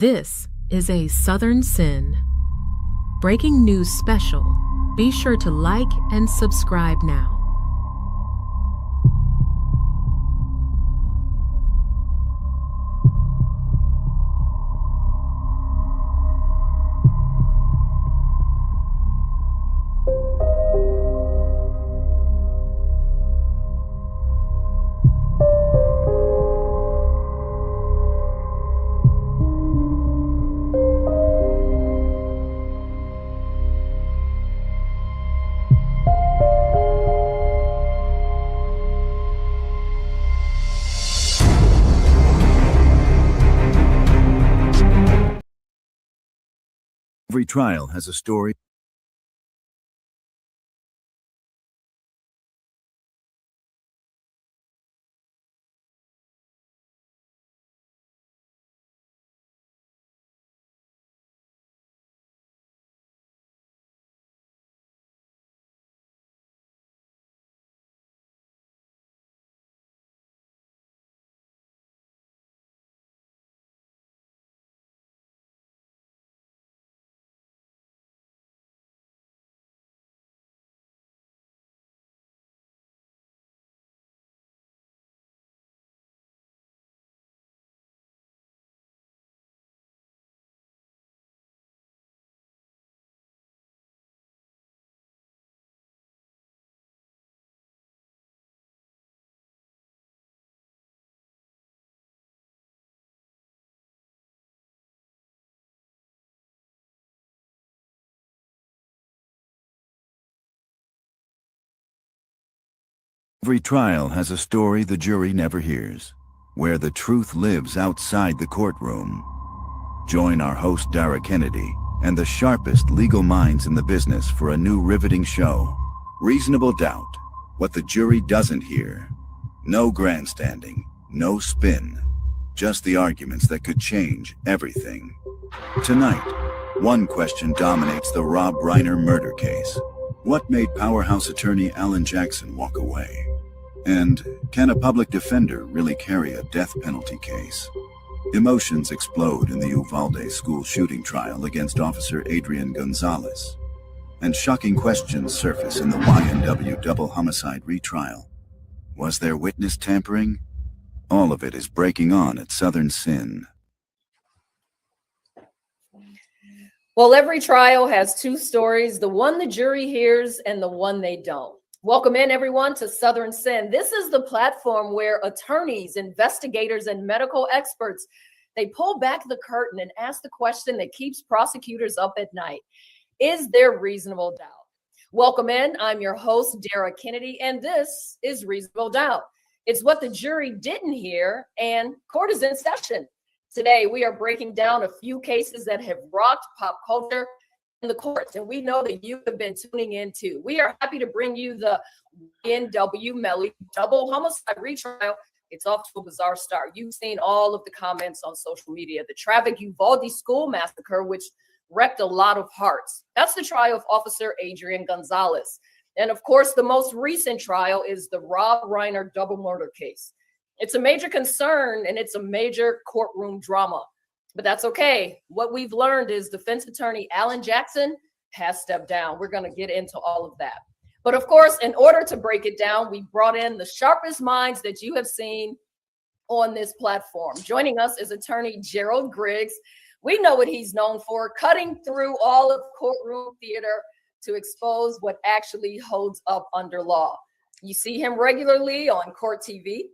This is a Southern Sin breaking news special. Be sure to like and subscribe now. Every trial has a story. Every trial has a story the jury never hears, where the truth lives outside the courtroom. Join our host Dara Kennedy and the sharpest legal minds in the business for a new riveting show, Reasonable Doubt, What the Jury Doesn't Hear. No grandstanding, no spin, just the arguments that could change everything. Tonight, one question dominates the Rob Reiner murder case. What made powerhouse attorney Alan Jackson walk away? And can a public defender really carry a death penalty case? Emotions explode in the Uvalde school shooting trial against Officer Adrian Gonzalez. And shocking questions surface in the YNW double homicide retrial. Was there witness tampering? All of it is breaking on at Southern Sin. Well, every trial has two stories, the one the jury hears and the one they don't. Welcome in, everyone, to Southern Sin. This is the platform where attorneys, investigators, and medical experts, they pull back the curtain and ask the question that keeps prosecutors up at night. Is there reasonable doubt? Welcome in. I'm your host, Dara Kennedy, and this is Reasonable Doubt. It's what the jury didn't hear, and court is in session. Today, we are breaking down a few cases that have rocked pop culture in the courts, and we know that you have been tuning in too. We are happy to bring you the YNW Melly double homicide retrial. It's off to a bizarre start. You've seen all of the comments on social media. The tragic Uvalde school massacre, which wrecked a lot of hearts. That's the trial of Officer Adrian Gonzalez. And of course, the most recent trial is the Rob Reiner double murder case. It's a major concern and it's a major courtroom drama. But that's okay. What we've learned is defense attorney Alan Jackson has stepped down. We're going to get into all of that. But of course, in order to break it down, we brought in the sharpest minds that you have seen on this platform. Joining us is attorney Gerald Griggs. We know what he's known for, cutting through all of courtroom theater to expose what actually holds up under law. You see him regularly on Court TV.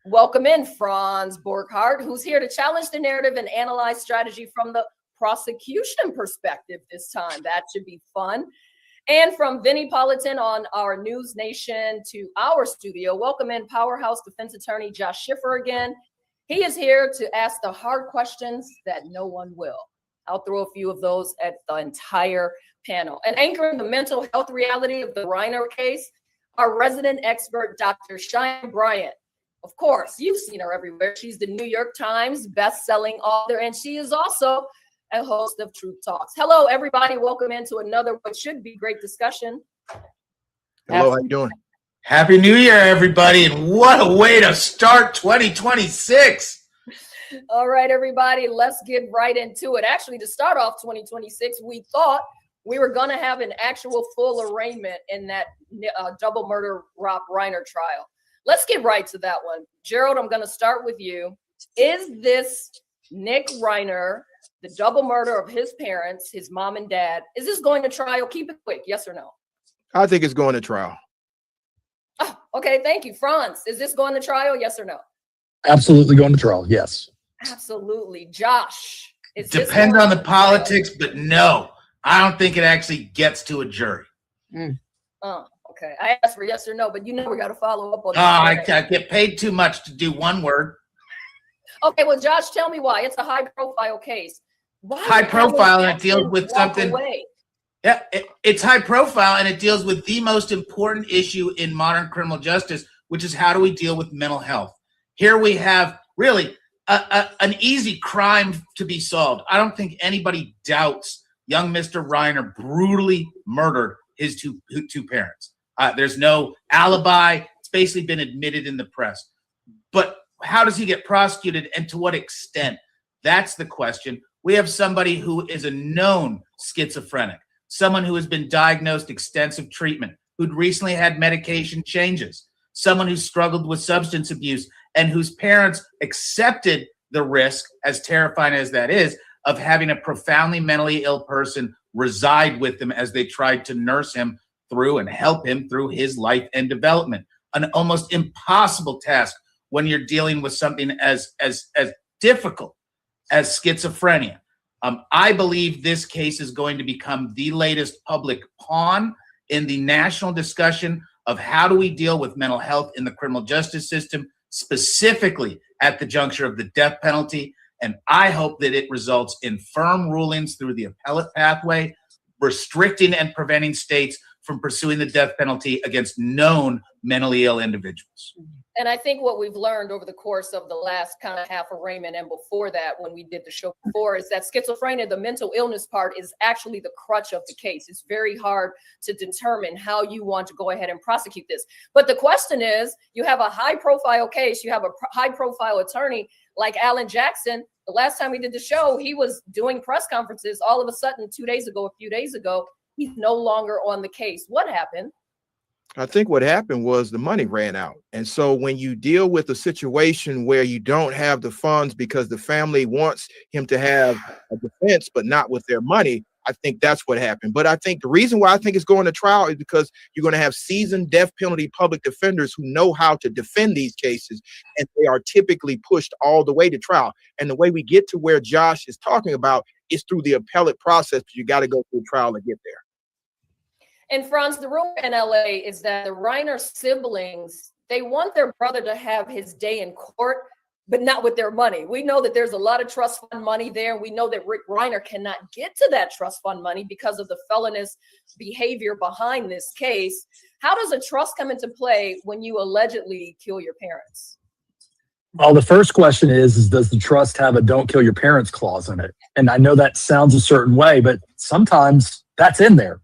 Welcome in Franz Borghardt, who's here to challenge the narrative and analyze strategy from the prosecution perspective this time. That should be fun. And from Vinnie Politan on our News Nation to our studio, welcome in powerhouse defense attorney Josh Schiffer again. He is here to ask the hard questions that no one will. I'll throw a few of those at the entire panel. And anchoring the mental health reality of the Reiner case, our resident expert, Dr. Cheyenne Bryant. Of course, you've seen her everywhere. She's the New York Times best-selling author, and she is also a host of Truth Talks. Hello, everybody. Welcome into another what should be great discussion. Hello, how you doing? Happy New Year, everybody, and what a way to start 2026. All right, everybody, let's get right into it. Actually, to start off 2026, we thought we were going to have an actual full arraignment in that double murder Rob Reiner trial. Let's get right to that one. Gerald, I'm going to start with you. Is this Nick Reiner, the double murder of his parents, his mom and dad, is this going to trial? Keep it quick, yes or no? I think it's going to trial. Oh, okay, thank you. Franz, is this going to trial, yes or no? Absolutely going to trial, yes. Absolutely. Josh, is this Depends going on the to trial? politics, but no, I don't think it actually gets to a jury. Okay. I asked for yes or no, but you know we got to follow up on I that. get paid too much to do one word. Okay, well, Josh, tell me why. It's a high-profile case. Why High did profile, Alan and it deals with Jackson walk something. away? Yeah, it's high profile, and it deals with the most important issue in modern criminal justice, which is how do we deal with mental health. Here we have really an easy crime to be solved. I don't think anybody doubts young Mr. Reiner brutally murdered his two parents. There's no alibi. It's basically been admitted in the press. But how does he get prosecuted, and to what extent? That's the question. We have somebody who is a known schizophrenic, someone who has been diagnosed extensive treatment, who'd recently had medication changes, someone who struggled with substance abuse, and whose parents accepted the risk, as terrifying as that is, of having a profoundly mentally ill person reside with them as they tried to nurse him through and help him through his life and development. An almost impossible task when you're dealing with something as difficult as schizophrenia. I believe this case is going to become the latest public pawn in the national discussion of how do we deal with mental health in the criminal justice system, specifically at the juncture of the death penalty. And I hope that it results in firm rulings through the appellate pathway, restricting and preventing states from pursuing the death penalty against known mentally ill individuals. And I think what we've learned over the course of the last kind of half arraignment and before that, when we did the show before, is that schizophrenia, the mental illness part, is actually the crutch of the case. It's very hard to determine how you want to go ahead and prosecute this. But the question is, you have a high profile case, you have a high profile attorney like Alan Jackson. The last time we did the show, he was doing press conferences. All of a sudden, a few days ago, he's no longer on the case. What happened? I think what happened was the money ran out. And so when you deal with a situation where you don't have the funds because the family wants him to have a defense, but not with their money, I think that's what happened. But I think the reason why I think it's going to trial is because you're going to have seasoned death penalty public defenders who know how to defend these cases, and they are typically pushed all the way to trial. And the way we get to where Josh is talking about is through the appellate process, but you got to go through trial to get there. And Franz, the rumor in LA is that the Reiner siblings, they want their brother to have his day in court, but not with their money. We know that there's a lot of trust fund money there. We know that Rick Reiner cannot get to that trust fund money because of the felonious behavior behind this case. How does a trust come into play when you allegedly kill your parents? Well, the first question is does the trust have a don't kill your parents clause in it? And I know that sounds a certain way, but sometimes that's in there.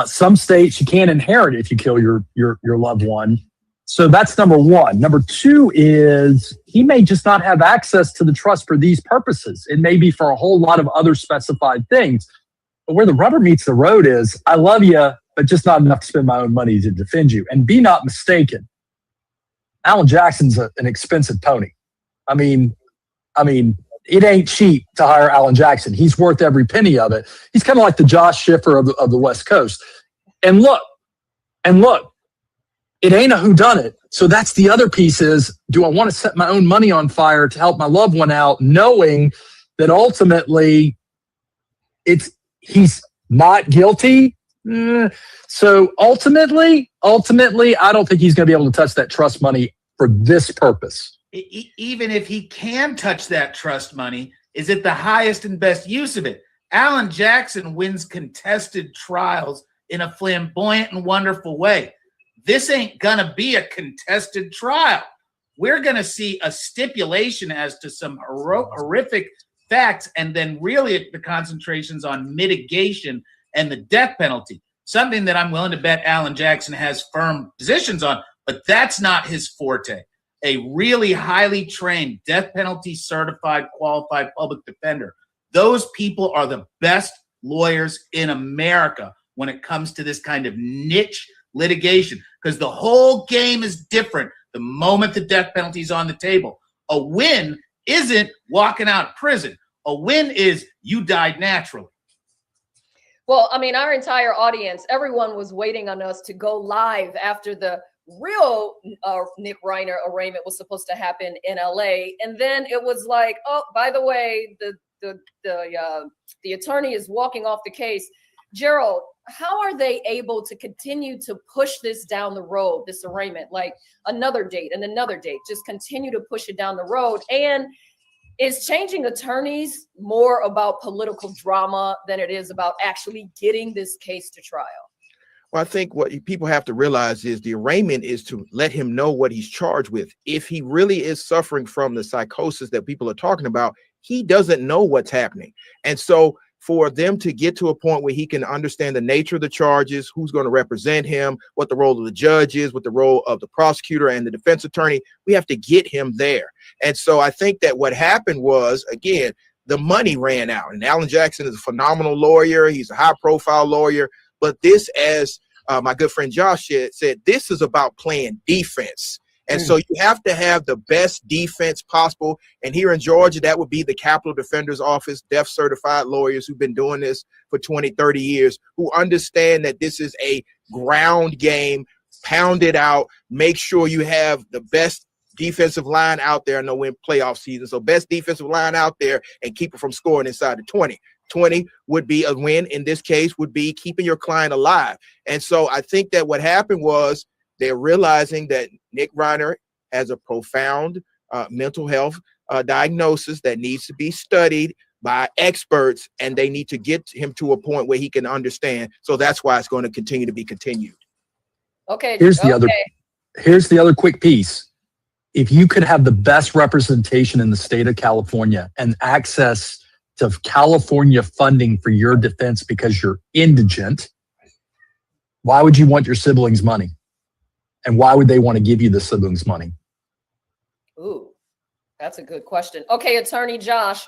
Some states you can't inherit if you kill your loved one. So that's number one. Number two is he may just not have access to the trust for these purposes. It may be for a whole lot of other specified things. But where the rubber meets the road is I love you, but just not enough to spend my own money to defend you. And be not mistaken. Alan Jackson's an expensive pony. I mean, it ain't cheap to hire Alan Jackson. He's worth every penny of it. He's kind of like the Josh Schiffer of the West Coast. And look, it ain't a whodunit. So that's the other piece is, do I want to set my own money on fire to help my loved one out, knowing that ultimately he's not guilty? So ultimately, I don't think he's going to be able to touch that trust money for this purpose. Even if he can touch that trust money, is it the highest and best use of it? Alan Jackson wins contested trials in a flamboyant and wonderful way. This ain't going to be a contested trial. We're going to see a stipulation as to some horrific facts, and then really the concentrations on mitigation and the death penalty, something that I'm willing to bet Alan Jackson has firm positions on, but that's not his forte. a really highly trained, death penalty certified, qualified public defender. Those people are the best lawyers in America when it comes to this kind of niche litigation, because the whole game is different the moment the death penalty is on the table. A win isn't walking out of prison. A win is you died naturally. Well, I mean, our entire audience, everyone was waiting on us to go live after the real Nick Reiner arraignment was supposed to happen in LA. And then it was like, oh, by the way, the attorney is walking off the case. Gerald, how are they able to continue to push this down the road, this arraignment, like another date and another date, just continue to push it down the road? And is changing attorneys more about political drama than it is about actually getting this case to trial? Well, I think what people have to realize is the arraignment is to let him know what he's charged with. If he really is suffering from the psychosis that people are talking about, he doesn't know what's happening. And so for them to get to a point where he can understand the nature of the charges, who's going to represent him, what the role of the judge is, what the role of the prosecutor and the defense attorney, we have to get him there. And so I think that what happened was, again, the money ran out. And Alan Jackson is a phenomenal lawyer. He's a high-profile lawyer. But this, as my good friend Josh said, this is about playing defense. And so you have to have the best defense possible. And here in Georgia, that would be the Capital Defender's Office, death certified lawyers who've been doing this for 20, 30 years, who understand that this is a ground game, pound it out, make sure you have the best defensive line out there. I know we're in playoff season, so best defensive line out there and keep it from scoring inside the 20. 20 would be a win. In this case, would be keeping your client alive. And so I think that what happened was they're realizing that Nick Reiner has a profound mental health diagnosis that needs to be studied by experts, and they need to get him to a point where he can understand. So that's why it's going to continue to be continued. Okay. Here's the other quick piece. If you could have the best representation in the state of California and access to California funding for your defense because you're indigent, why would you want your siblings' money? And why would they want to give you the siblings' money? Ooh, that's a good question. Okay, Attorney Josh,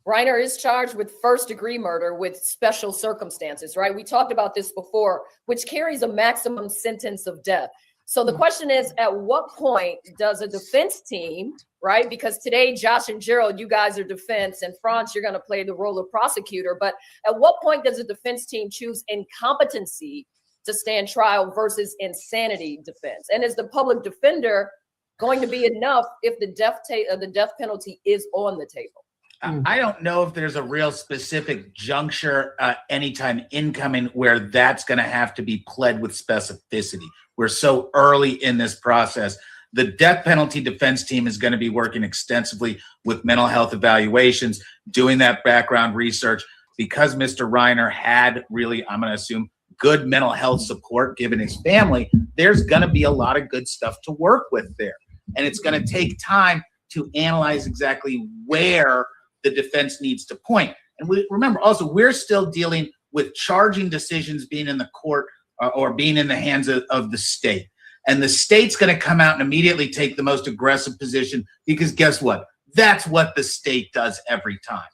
Reiner is charged with first-degree murder with special circumstances, right? We talked about this before, which carries a maximum sentence of death. So the question is, at what point does a defense team, right? Because today, Josh and Gerald, you guys are defense, and Franz, you're going to play the role of prosecutor. But at what point does a defense team choose incompetency to stand trial versus insanity defense? And is the public defender going to be enough if the death penalty is on the table? I don't know if there's a real specific juncture anytime incoming where that's going to have to be pled with specificity. We're so early in this process. The death penalty defense team is going to be working extensively with mental health evaluations, doing that background research. Because Mr. Reiner had really, I'm going to assume, good mental health support given his family, there's going to be a lot of good stuff to work with there. And it's going to take time to analyze exactly where the defense needs to point. And we remember also, we're still dealing with charging decisions being in the court or being in the hands of the state. And the state's going to come out and immediately take the most aggressive position, because guess what? That's what the state does every time.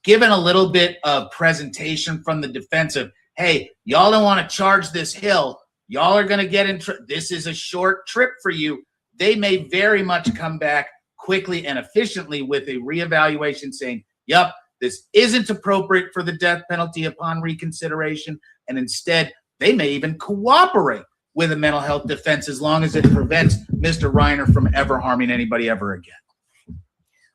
Given a little bit of presentation from the defensive, hey, y'all don't want to charge this hill. Y'all are going to get in. This is a short trip for you. They may very much come back quickly and efficiently with a reevaluation saying, yep, this isn't appropriate for the death penalty upon reconsideration. And instead, they may even cooperate with a mental health defense as long as it prevents Mr. Reiner from ever harming anybody ever again.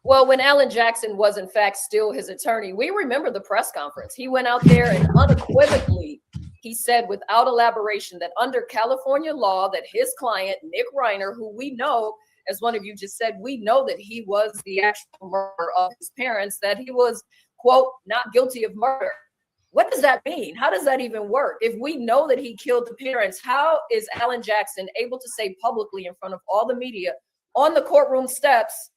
Well, when Alan Jackson was in fact still his attorney, we remember the press conference. He went out there and unequivocally, he said without elaboration that under California law that his client, Nick Reiner, who we know, as one of you just said, we know that he was the actual murderer of his parents, that he was, quote, not guilty of murder. What does that mean? How does that even work? If we know that he killed the parents, how is Alan Jackson able to say publicly in front of all the media on the courtroom steps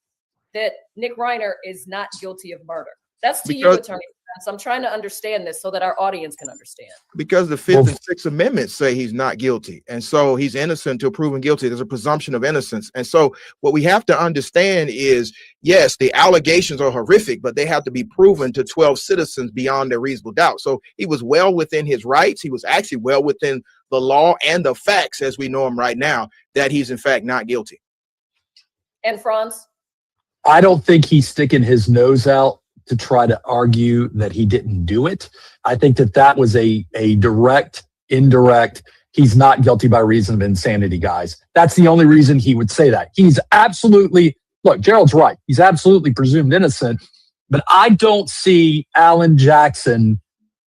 that Nick Reiner is not guilty of murder? That's to you, Attorney I'm trying to understand this so that our audience can understand. Because the Fifth and Sixth Amendments say he's not guilty. And so he's innocent until proven guilty. There's a presumption of innocence. And so what we have to understand is, yes, the allegations are horrific, but they have to be proven to 12 citizens beyond a reasonable doubt. So he was well within his rights. He was actually well within the law and the facts as we know them right now, that he's in fact not guilty. And Franz? I don't think he's sticking his nose out to try to argue that he didn't do it. I think that was a direct, indirect, he's not guilty by reason of insanity, guys. That's the only reason he would say that. He's absolutely, look, Gerald's right. He's absolutely presumed innocent, but I don't see Alan Jackson,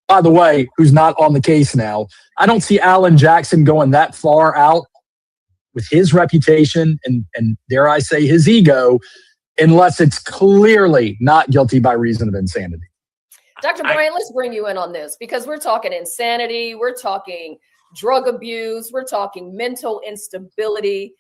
by the way, who's not on the case now, I don't see Alan Jackson going that far out with his reputation and dare I say his ego, unless it's clearly not guilty by reason of insanity. Dr. Bryant, let's bring you in on this because we're talking insanity, we're talking drug abuse, we're talking mental instability.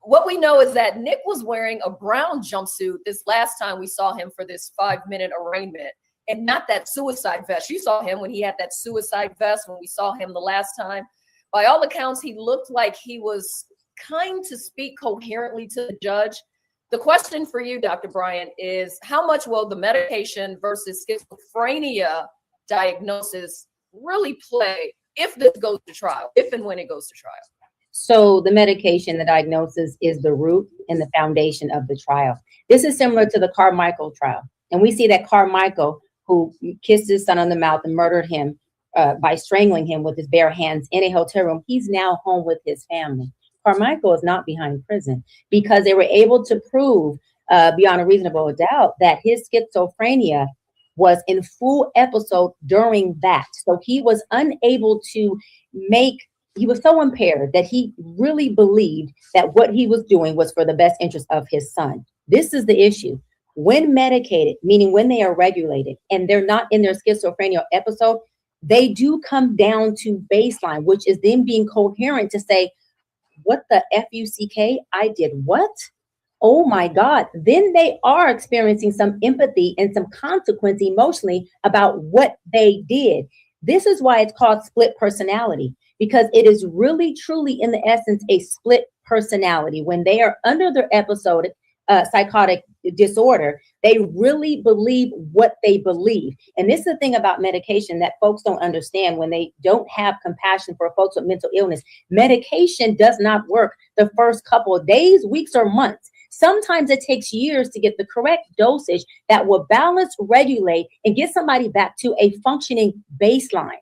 What we know is that Nick was wearing a brown jumpsuit this last time we saw him for this 5-minute arraignment, and not that suicide vest. You saw him when he had that suicide vest when we saw him the last time. By all accounts, he looked like he was kind to speak coherently to the judge. The question for you, Dr. Bryant, is how much will the medication versus schizophrenia diagnosis really play if this goes to trial, if and when it goes to trial? So the medication, the diagnosis is the root and the foundation of the trial. This is similar to the Carmichael trial. And we see that Carmichael, who kissed his son on the mouth and murdered him by strangling him with his bare hands in a hotel room, he's now home with his family. Carmichael is not behind prison because they were able to prove beyond a reasonable doubt that his schizophrenia was in full episode during that. So he was unable to he was so impaired that he really believed that what he was doing was for the best interest of his son. This is the issue. When medicated, meaning when they are regulated and they're not in their schizophrenia episode, they do come down to baseline, which is them being coherent to say, what the F-U-C-K? I did what? Oh my God. Then they are experiencing some empathy and some consequence emotionally about what they did. This is why it's called split personality, because it is really, truly in the essence, a split personality. When they are under their episode, psychotic disorder, they really believe what they believe. And this is the thing about medication that folks don't understand when they don't have compassion for folks with mental illness. Medication does not work the first couple of days, weeks, or months. Sometimes it takes years to get the correct dosage that will balance, regulate, and get somebody back to a functioning baseline.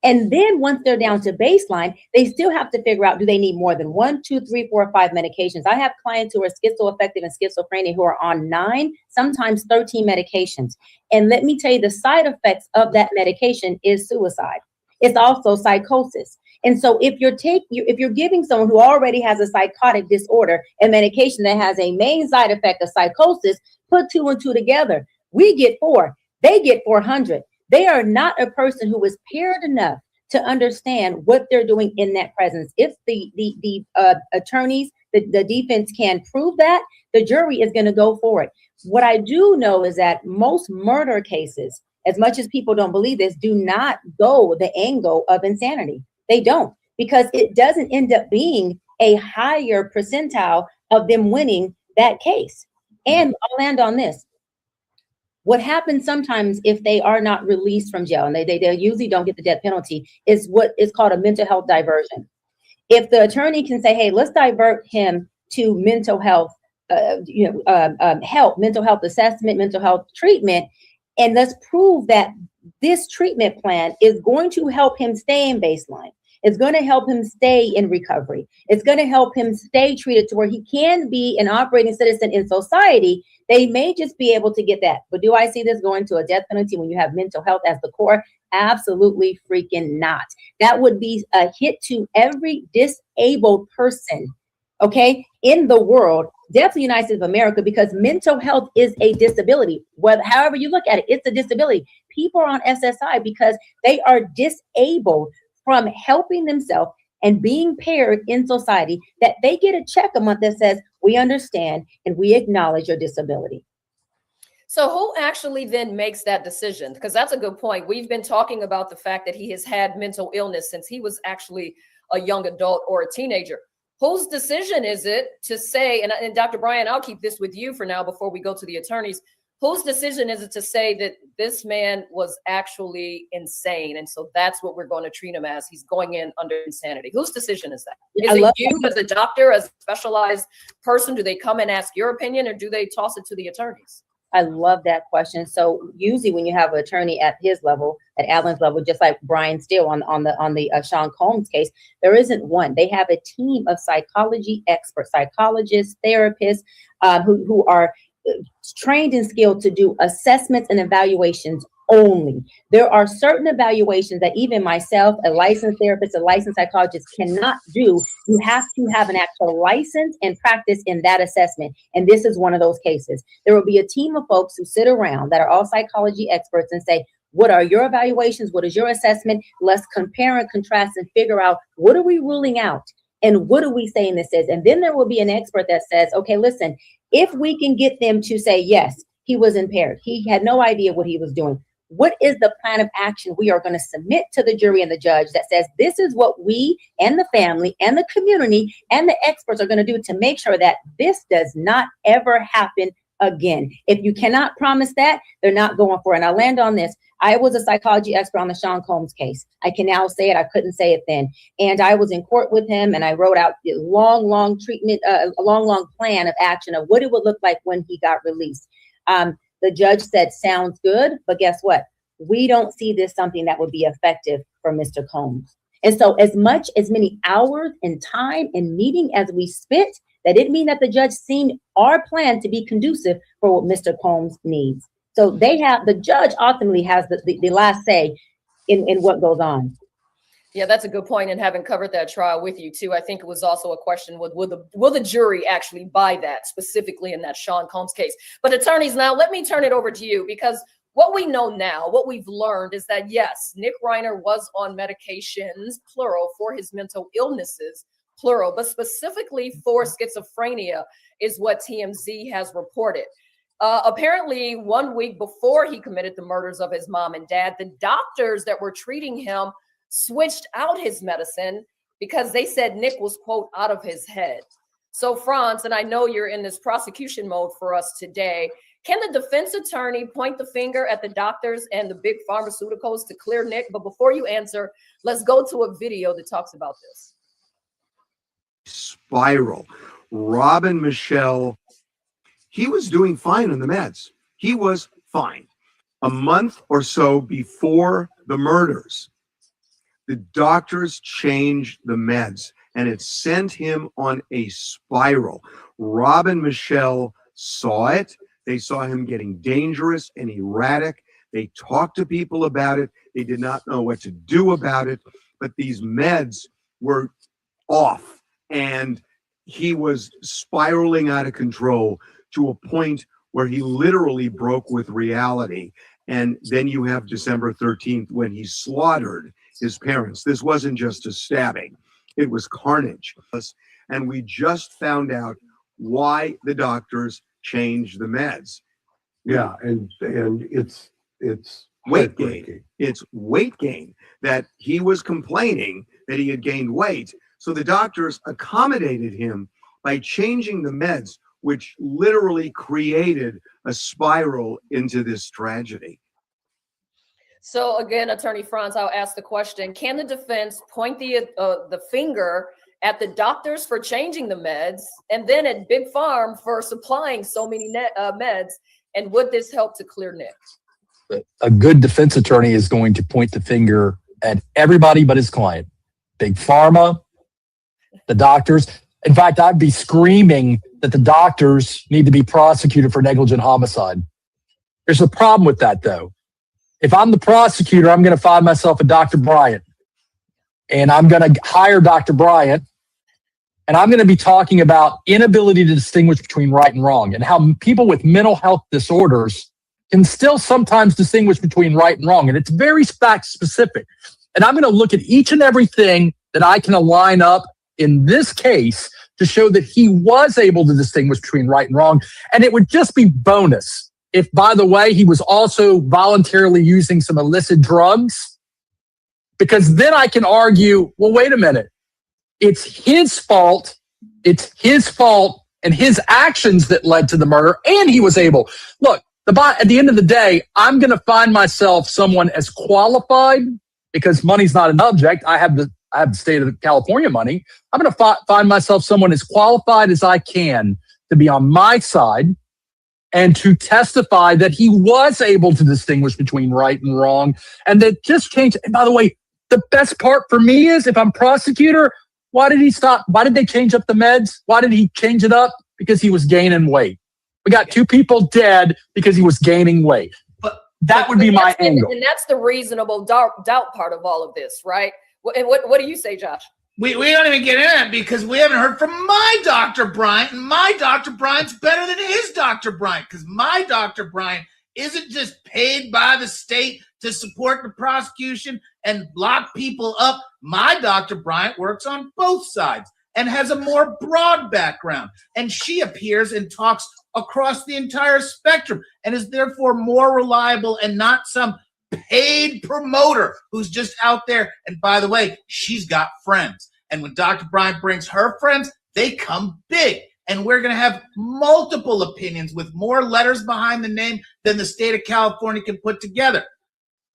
And then once they're down to baseline, they still have to figure out, do they need more than 1, 2, 3, 4, 5 medications? I have clients who are schizoaffective and schizophrenia who are on 9, sometimes 13 medications. And let me tell you, the side effects of that medication is suicide. It's also psychosis. And so if you're giving someone who already has a psychotic disorder a medication that has a main side effect of psychosis, put 2 and 2 together. We get 4, they get 400. They are not a person who is paired enough to understand what they're doing in that presence. If the attorneys, the defense can prove that, the jury is going to go for it. What I do know is that most murder cases, as much as people don't believe this, do not go the angle of insanity. They don't, because it doesn't end up being a higher percentile of them winning that case. And I'll land on this. What happens sometimes if they are not released from jail, and they usually don't get the death penalty, is what is called a mental health diversion. If the attorney can say, hey, let's divert him to mental health, help, mental health assessment, mental health treatment, and let's prove that this treatment plan is going to help him stay in baseline. It's going to help him stay in recovery. It's going to help him stay treated to where he can be an operating citizen in society. They may just be able to get that. But do I see this going to a death penalty when you have mental health as the core? Absolutely freaking not. That would be a hit to every disabled person, okay, in the world, definitely United States of America, because mental health is a disability. However you look at it, it's a disability. People are on SSI because they are disabled from helping themselves and being paired in society, that they get a check a month that says, we understand and we acknowledge your disability. So who actually then makes that decision? Because that's a good point. We've been talking about the fact that he has had mental illness since he was actually a young adult or a teenager. Whose decision is it to say, and Dr. Bryant, I'll keep this with you for now before we go to the attorneys. Whose decision is it to say that this man was actually insane? And so that's what we're going to treat him as. He's going in under insanity. Whose decision is that? Is it you as a doctor, as a specialized person? Do they come and ask your opinion, or do they toss it to the attorneys? I love that question. So usually when you have an attorney at his level, at Alan's level, just like Brian Steele on the Sean Combs case, there isn't one. They have a team of psychology experts, psychologists, therapists, who are trained and skilled to do assessments and evaluations only. There are certain evaluations that even myself, a licensed therapist, a licensed psychologist, cannot do. You have to have an actual license and practice in that assessment. And this is one of those cases. There will be a team of folks who sit around that are all psychology experts and say, what are your evaluations? What is your assessment? Let's compare and contrast and figure out, what are we ruling out? And what are we saying this is? And then there will be an expert that says, okay, listen, if we can get them to say, yes, he was impaired, he had no idea what he was doing, what is the plan of action we are going to submit to the jury and the judge that says this is what we and the family and the community and the experts are going to do to make sure that this does not ever happen again? If you cannot promise that, they're not going for it. And I'll land on this. I was a psychology expert on the Sean Combs case. I can now say it. I couldn't say it then. And I was in court with him, and I wrote out a long treatment, a long plan of action of what it would look like when he got released. The judge said, sounds good, but guess what? We don't see this something that would be effective for Mr. Combs. And so as many hours and time and meeting as we spent, that didn't mean that the judge seen our plan to be conducive for what Mr. Combs needs. So the judge ultimately has the last say in what goes on. Yeah, that's a good point. And having covered that trial with you too, I think it was also a question, will the jury actually buy that, specifically in that Sean Combs case? But attorneys, now let me turn it over to you, because what we know now, what we've learned is that, yes, Nick Reiner was on medications, plural, for his mental illnesses, plural, but specifically for schizophrenia is what TMZ has reported. Apparently 1 week before he committed the murders of his mom and dad, the doctors that were treating him switched out his medicine because they said Nick was, quote, out of his head. So Franz, and I know you're in this prosecution mode for us today, can the defense attorney point the finger at the doctors and the big pharmaceuticals to clear Nick? But before you answer, let's go to a video that talks about this. Spiral. Robin Michelle, he was doing fine on the meds. He was fine. A month or so before the murders, the doctors changed the meds, and it sent him on a spiral. Robin Michelle saw it. They saw him getting dangerous and erratic. They talked to people about it. They did not know what to do about it, but these meds were off, and he was spiraling out of control to a point where he literally broke with reality. And then you have December 13th when he slaughtered his parents. This wasn't just a stabbing, it was carnage. And we just found out why the doctors changed the meds. Yeah, and it's weight gain. It's weight gain, that he was complaining that he had gained weight. So the doctors accommodated him by changing the meds, which literally created a spiral into this tragedy. So again, Attorney Franz, I'll ask the question, can the defense point the finger at the doctors for changing the meds and then at Big Pharm for supplying so many meds? And would this help to clear Nick? A good defense attorney is going to point the finger at everybody but his client. Big Pharma, the doctors. In fact, I'd be screaming that the doctors need to be prosecuted for negligent homicide. There's a problem with that, though. If I'm the prosecutor, I'm going to find myself a Dr. Bryant, and I'm going to hire Dr. Bryant, and I'm going to be talking about inability to distinguish between right and wrong, and how people with mental health disorders can still sometimes distinguish between right and wrong. And it's very fact specific. And I'm going to look at each and everything that I can align up in this case to show that he was able to distinguish between right and wrong. And it would just be bonus if, by the way, he was also voluntarily using some illicit drugs, because then I can argue, well, wait a minute. It's his fault. It's his fault and his actions that led to the murder. And he was able, look, at the end of the day, I'm going to find myself someone as qualified, because money's not an object. I have the state of California money. I'm going to find myself someone as qualified as I can to be on my side and to testify that he was able to distinguish between right and wrong, and that just changed. And by the way, the best part for me is, if I'm prosecutor, why did he stop? Why did they change up the meds? Why did he change it up? Because he was gaining weight. We got 2 people dead because he was gaining weight. That would be my angle. And that's the reasonable doubt part of all of this, right? And what do you say, Josh? We don't even get in it because we haven't heard from my Dr. Bryant, and my Dr. Bryant's better than his Dr. Bryant, because my Dr. Bryant isn't just paid by the state to support the prosecution and lock people up. My Dr. Bryant works on both sides and has a more broad background, and she appears and talks across the entire spectrum and is therefore more reliable and not some paid promoter who's just out there. And by the way, she's got friends. And when Dr. Bryant brings her friends, they come big. And we're going to have multiple opinions with more letters behind the name than the state of California can put together.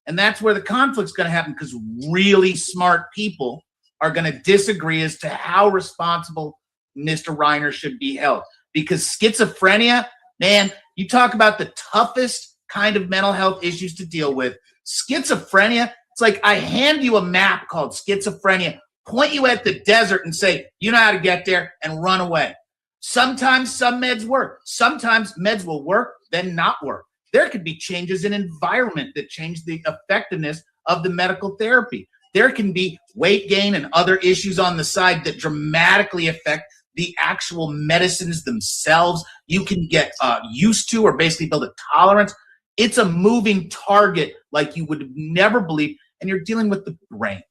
And that's where the conflict's going to happen, because really smart people are going to disagree as to how responsible Mr. Reiner should be held. Because schizophrenia, man, you talk about the toughest kind of mental health issues to deal with. Schizophrenia, it's like I hand you a map called schizophrenia, point you at the desert and say, you know how to get there, and run away. Sometimes some meds work. Sometimes meds will work, then not work. There could be changes in environment that change the effectiveness of the medical therapy. There can be weight gain and other issues on the side that dramatically affect the actual medicines themselves. You can get used to, or basically build a tolerance. It's a moving target like you would never believe, and you're dealing with the brain.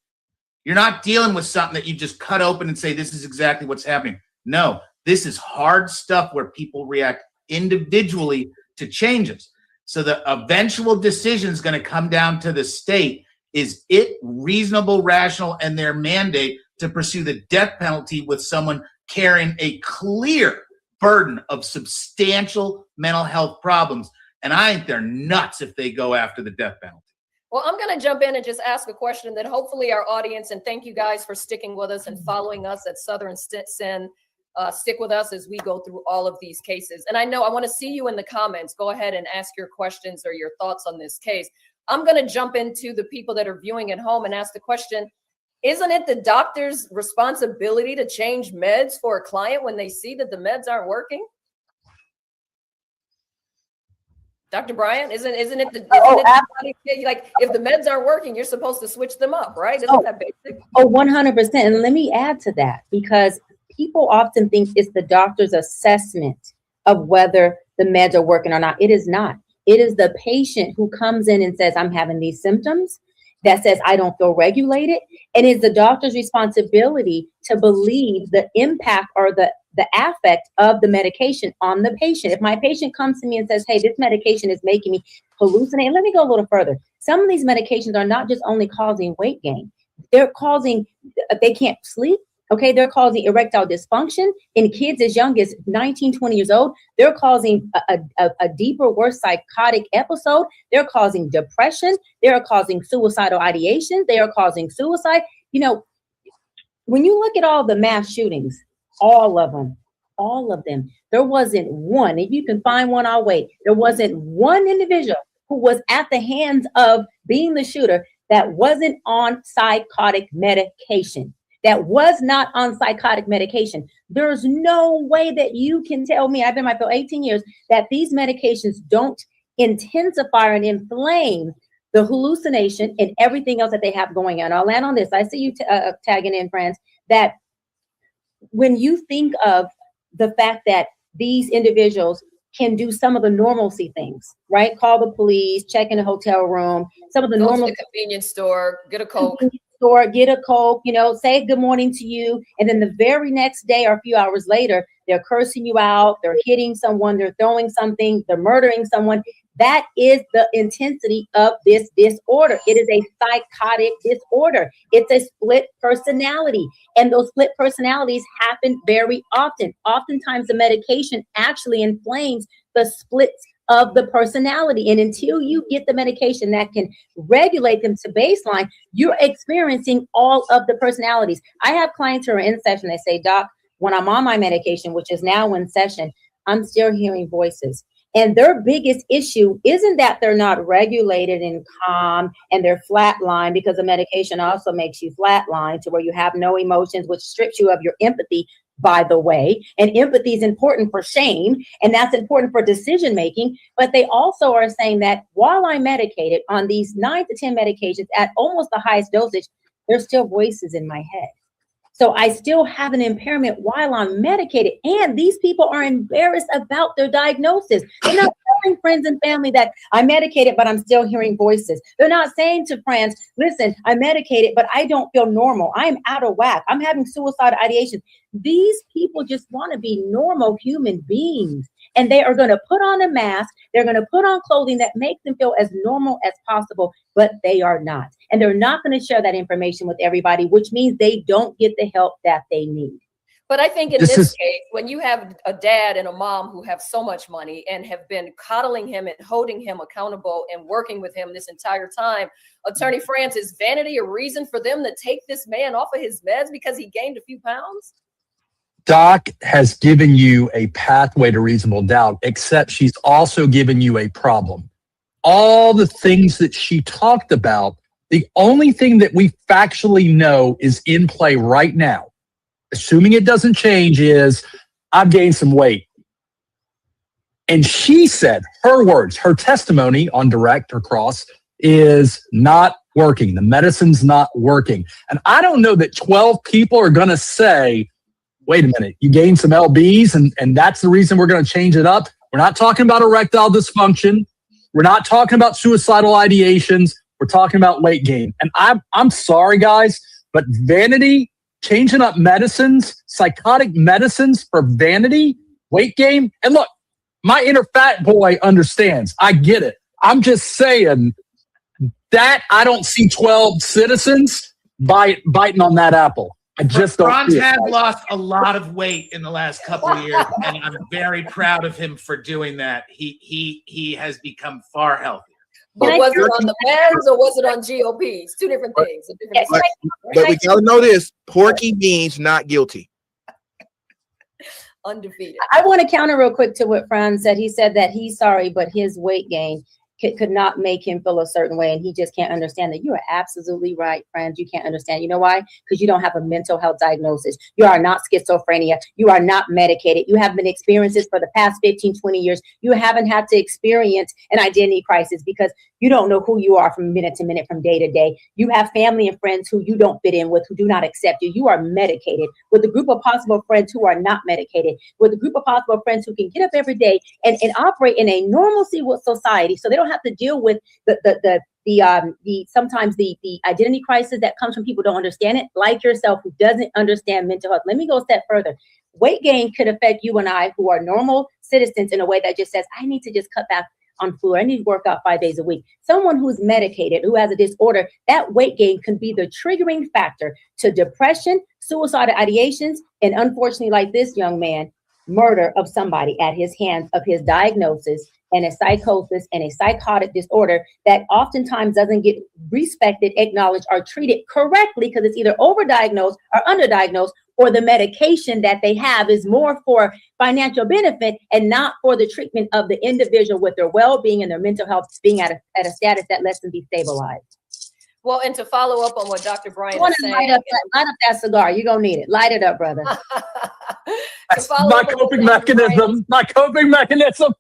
You're not dealing with something that you just cut open and say, this is exactly what's happening. No, this is hard stuff where people react individually to changes. So the eventual decision is going to come down to the state. Is it reasonable, rational, and their mandate to pursue the death penalty with someone carrying a clear burden of substantial mental health problems? And I think they're nuts if they go after the death penalty. Well, I'm going to jump in and just ask a question that hopefully our audience, and thank you guys for sticking with us and following us at Southern Sin. Stick with us as we go through all of these cases. And I know I want to see you in the comments. Go ahead and ask your questions or your thoughts on this case. I'm going to jump into the people that are viewing at home and ask the question, isn't it the doctor's responsibility to change meds for a client when they see that the meds aren't working? Dr. Bryant, isn't it like, if the meds aren't working, you're supposed to switch them up, right? Isn't that basic? 100%. And let me add to that, because people often think it's the doctor's assessment of whether the meds are working or not. It is not. It is the patient who comes in and says, I'm having these symptoms, that says, I don't feel regulated. And it's the doctor's responsibility to believe the impact or the affect of the medication on the patient. If my patient comes to me and says, hey, this medication is making me hallucinate, let me go a little further. Some of these medications are not just only causing weight gain. They're causing, they can't sleep. Okay, they're causing erectile dysfunction in kids as young as 19, 20 years old. They're causing a deeper, worse psychotic episode. They're causing depression. They're causing suicidal ideation. They are causing suicide. You know, when you look at all the mass shootings, all of them, there wasn't one, if you can find one, I'll wait. There wasn't one individual who was at the hands of being the shooter that wasn't on psychotic medication. That was not on psychotic medication. There's no way that you can tell me, I've been in my field 18 years, that these medications don't intensify and inflame the hallucination and everything else that they have going on. I'll land on this. I see you tagging in, Franz, that when you think of the fact that these individuals can do some of the normalcy things, right? Call the police, check in a hotel room, some of the normal. Go to the convenience store, get a Coke. Get a Coke, you know, say good morning to you. And then the very next day or a few hours later, they're cursing you out, they're hitting someone, they're throwing something, they're murdering someone. That is the intensity of this disorder. It is a psychotic disorder. It's a split personality. And those split personalities happen very often. Oftentimes the medication actually inflames the splits of the personality. And until you get the medication that can regulate them to baseline, you're experiencing all of the personalities. I have clients who are in session, they say, Doc, when I'm on my medication, which is now in session, I'm still hearing voices. And their biggest issue isn't that they're not regulated and calm and they're flatline, because the medication also makes you flatline to where you have no emotions, which strips you of your empathy, by the way. And empathy is important for shame, and that's important for decision making. But they also are saying that while I'm medicated on these 9 to 10 medications at almost the highest dosage, there's still voices in my head. So I still have an impairment while I'm medicated. And these people are embarrassed about their diagnosis. They're not telling friends and family that I'm medicated, but I'm still hearing voices. They're not saying to friends, listen, I'm medicated, but I don't feel normal. I'm out of whack. I'm having suicidal ideation. These people just want to be normal human beings. And they are going to put on a mask. They're going to put on clothing that makes them feel as normal as possible, but they are not. And they're not going to share that information with everybody, which means they don't get the help that they need. But I think in this case, when you have a dad and a mom who have so much money and have been coddling him and holding him accountable and working with him this entire time, Attorney Franz, is vanity a reason for them to take this man off of his meds because he gained a few pounds? Doc has given you a pathway to reasonable doubt, except she's also given you a problem. All the things that she talked about, the only thing that we factually know is in play right now, assuming it doesn't change, is I've gained some weight. And she said, her words, her testimony on direct or cross is not working. The medicine's not working. And I don't know that 12 people are going to say, wait a minute, you gained some LBs and that's the reason we're going to change it up. We're not talking about erectile dysfunction. We're not talking about suicidal ideations. We're talking about weight gain. And I'm sorry, guys, but vanity, changing up medicines, psychotic medicines for vanity, weight gain. And look, my inner fat boy understands. I get it. I'm just saying that I don't see 12 citizens biting on that apple. I just don't. Franz has lost a lot of weight in the last couple of years, and I'm very proud of him for doing that. He has become far healthier. But was it on the meds or was it on GOPs? Two different things. But we gotta know this: Porky means not guilty. Undefeated. I want to counter real quick to what Franz said. He said that he's sorry, but his weight gain could not make him feel a certain way, and he just can't understand that. You are absolutely right, Franz. You can't understand. You know why? Because you don't have a mental health diagnosis. You are not schizophrenia. You are not medicated. You have been experiencing this for the past 15, 20 years. You haven't had to experience an identity crisis because you don't know who you are from minute to minute, from day to day. You have family and friends who you don't fit in with, who do not accept you. You are medicated with a group of possible friends who are not medicated, with a group of possible friends who can get up every day and operate in a normalcy with society, so they don't have to deal with sometimes the identity crisis that comes from people who don't understand it, like yourself, who doesn't understand mental health. Let me go a step further. Weight gain could affect you and I, who are normal citizens, in a way that just says, I need to just cut back on food. I need to work out 5 days a week. Someone who's medicated, who has a disorder, that weight gain can be the triggering factor to depression, suicidal ideations, and unfortunately, like this young man, murder of somebody at his hands of his diagnosis and a psychosis and a psychotic disorder that oftentimes doesn't get respected, acknowledged, or treated correctly because it's either overdiagnosed or underdiagnosed, or the medication that they have is more for financial benefit and not for the treatment of the individual with their well-being and their mental health being at a status that lets them be stabilized. Well, and to follow up on what Dr. Bryant is saying. Light up that cigar. You're going to need it. Light it up, brother. That's my coping mechanism. My coping mechanism.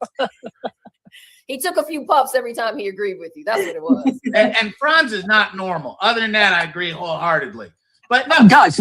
He took a few puffs every time he agreed with you. That's what it was. and Franz is not normal. Other than that, I agree wholeheartedly. But no, guys,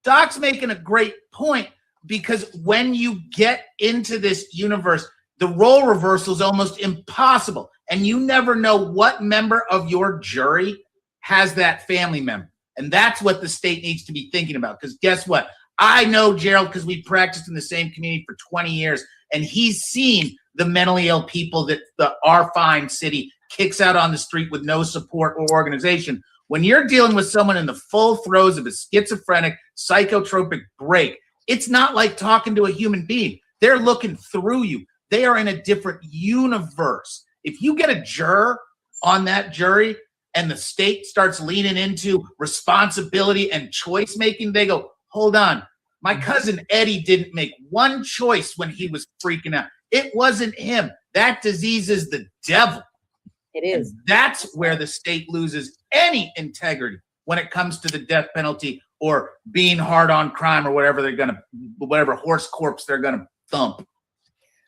Doc's making a great point, because when you get into this universe, the role reversal is almost impossible. And you never know what member of your jury has that family member. And that's what the state needs to be thinking about. Because guess what? I know Gerald because we practiced in the same community for 20 years, and he's seen the mentally ill people that our fine city kicks out on the street with no support or organization. When you're dealing with someone in the full throes of a schizophrenic, psychotropic break, it's not like talking to a human being. They're looking through you. They are in a different universe. If you get a juror on that jury and the state starts leaning into responsibility and choice making, they go, hold on, my cousin Eddie didn't make one choice when he was freaking out. It wasn't him. That disease is the devil. It is. And that's where the state loses any integrity when it comes to the death penalty or being hard on crime or whatever horse corpse they're gonna thump.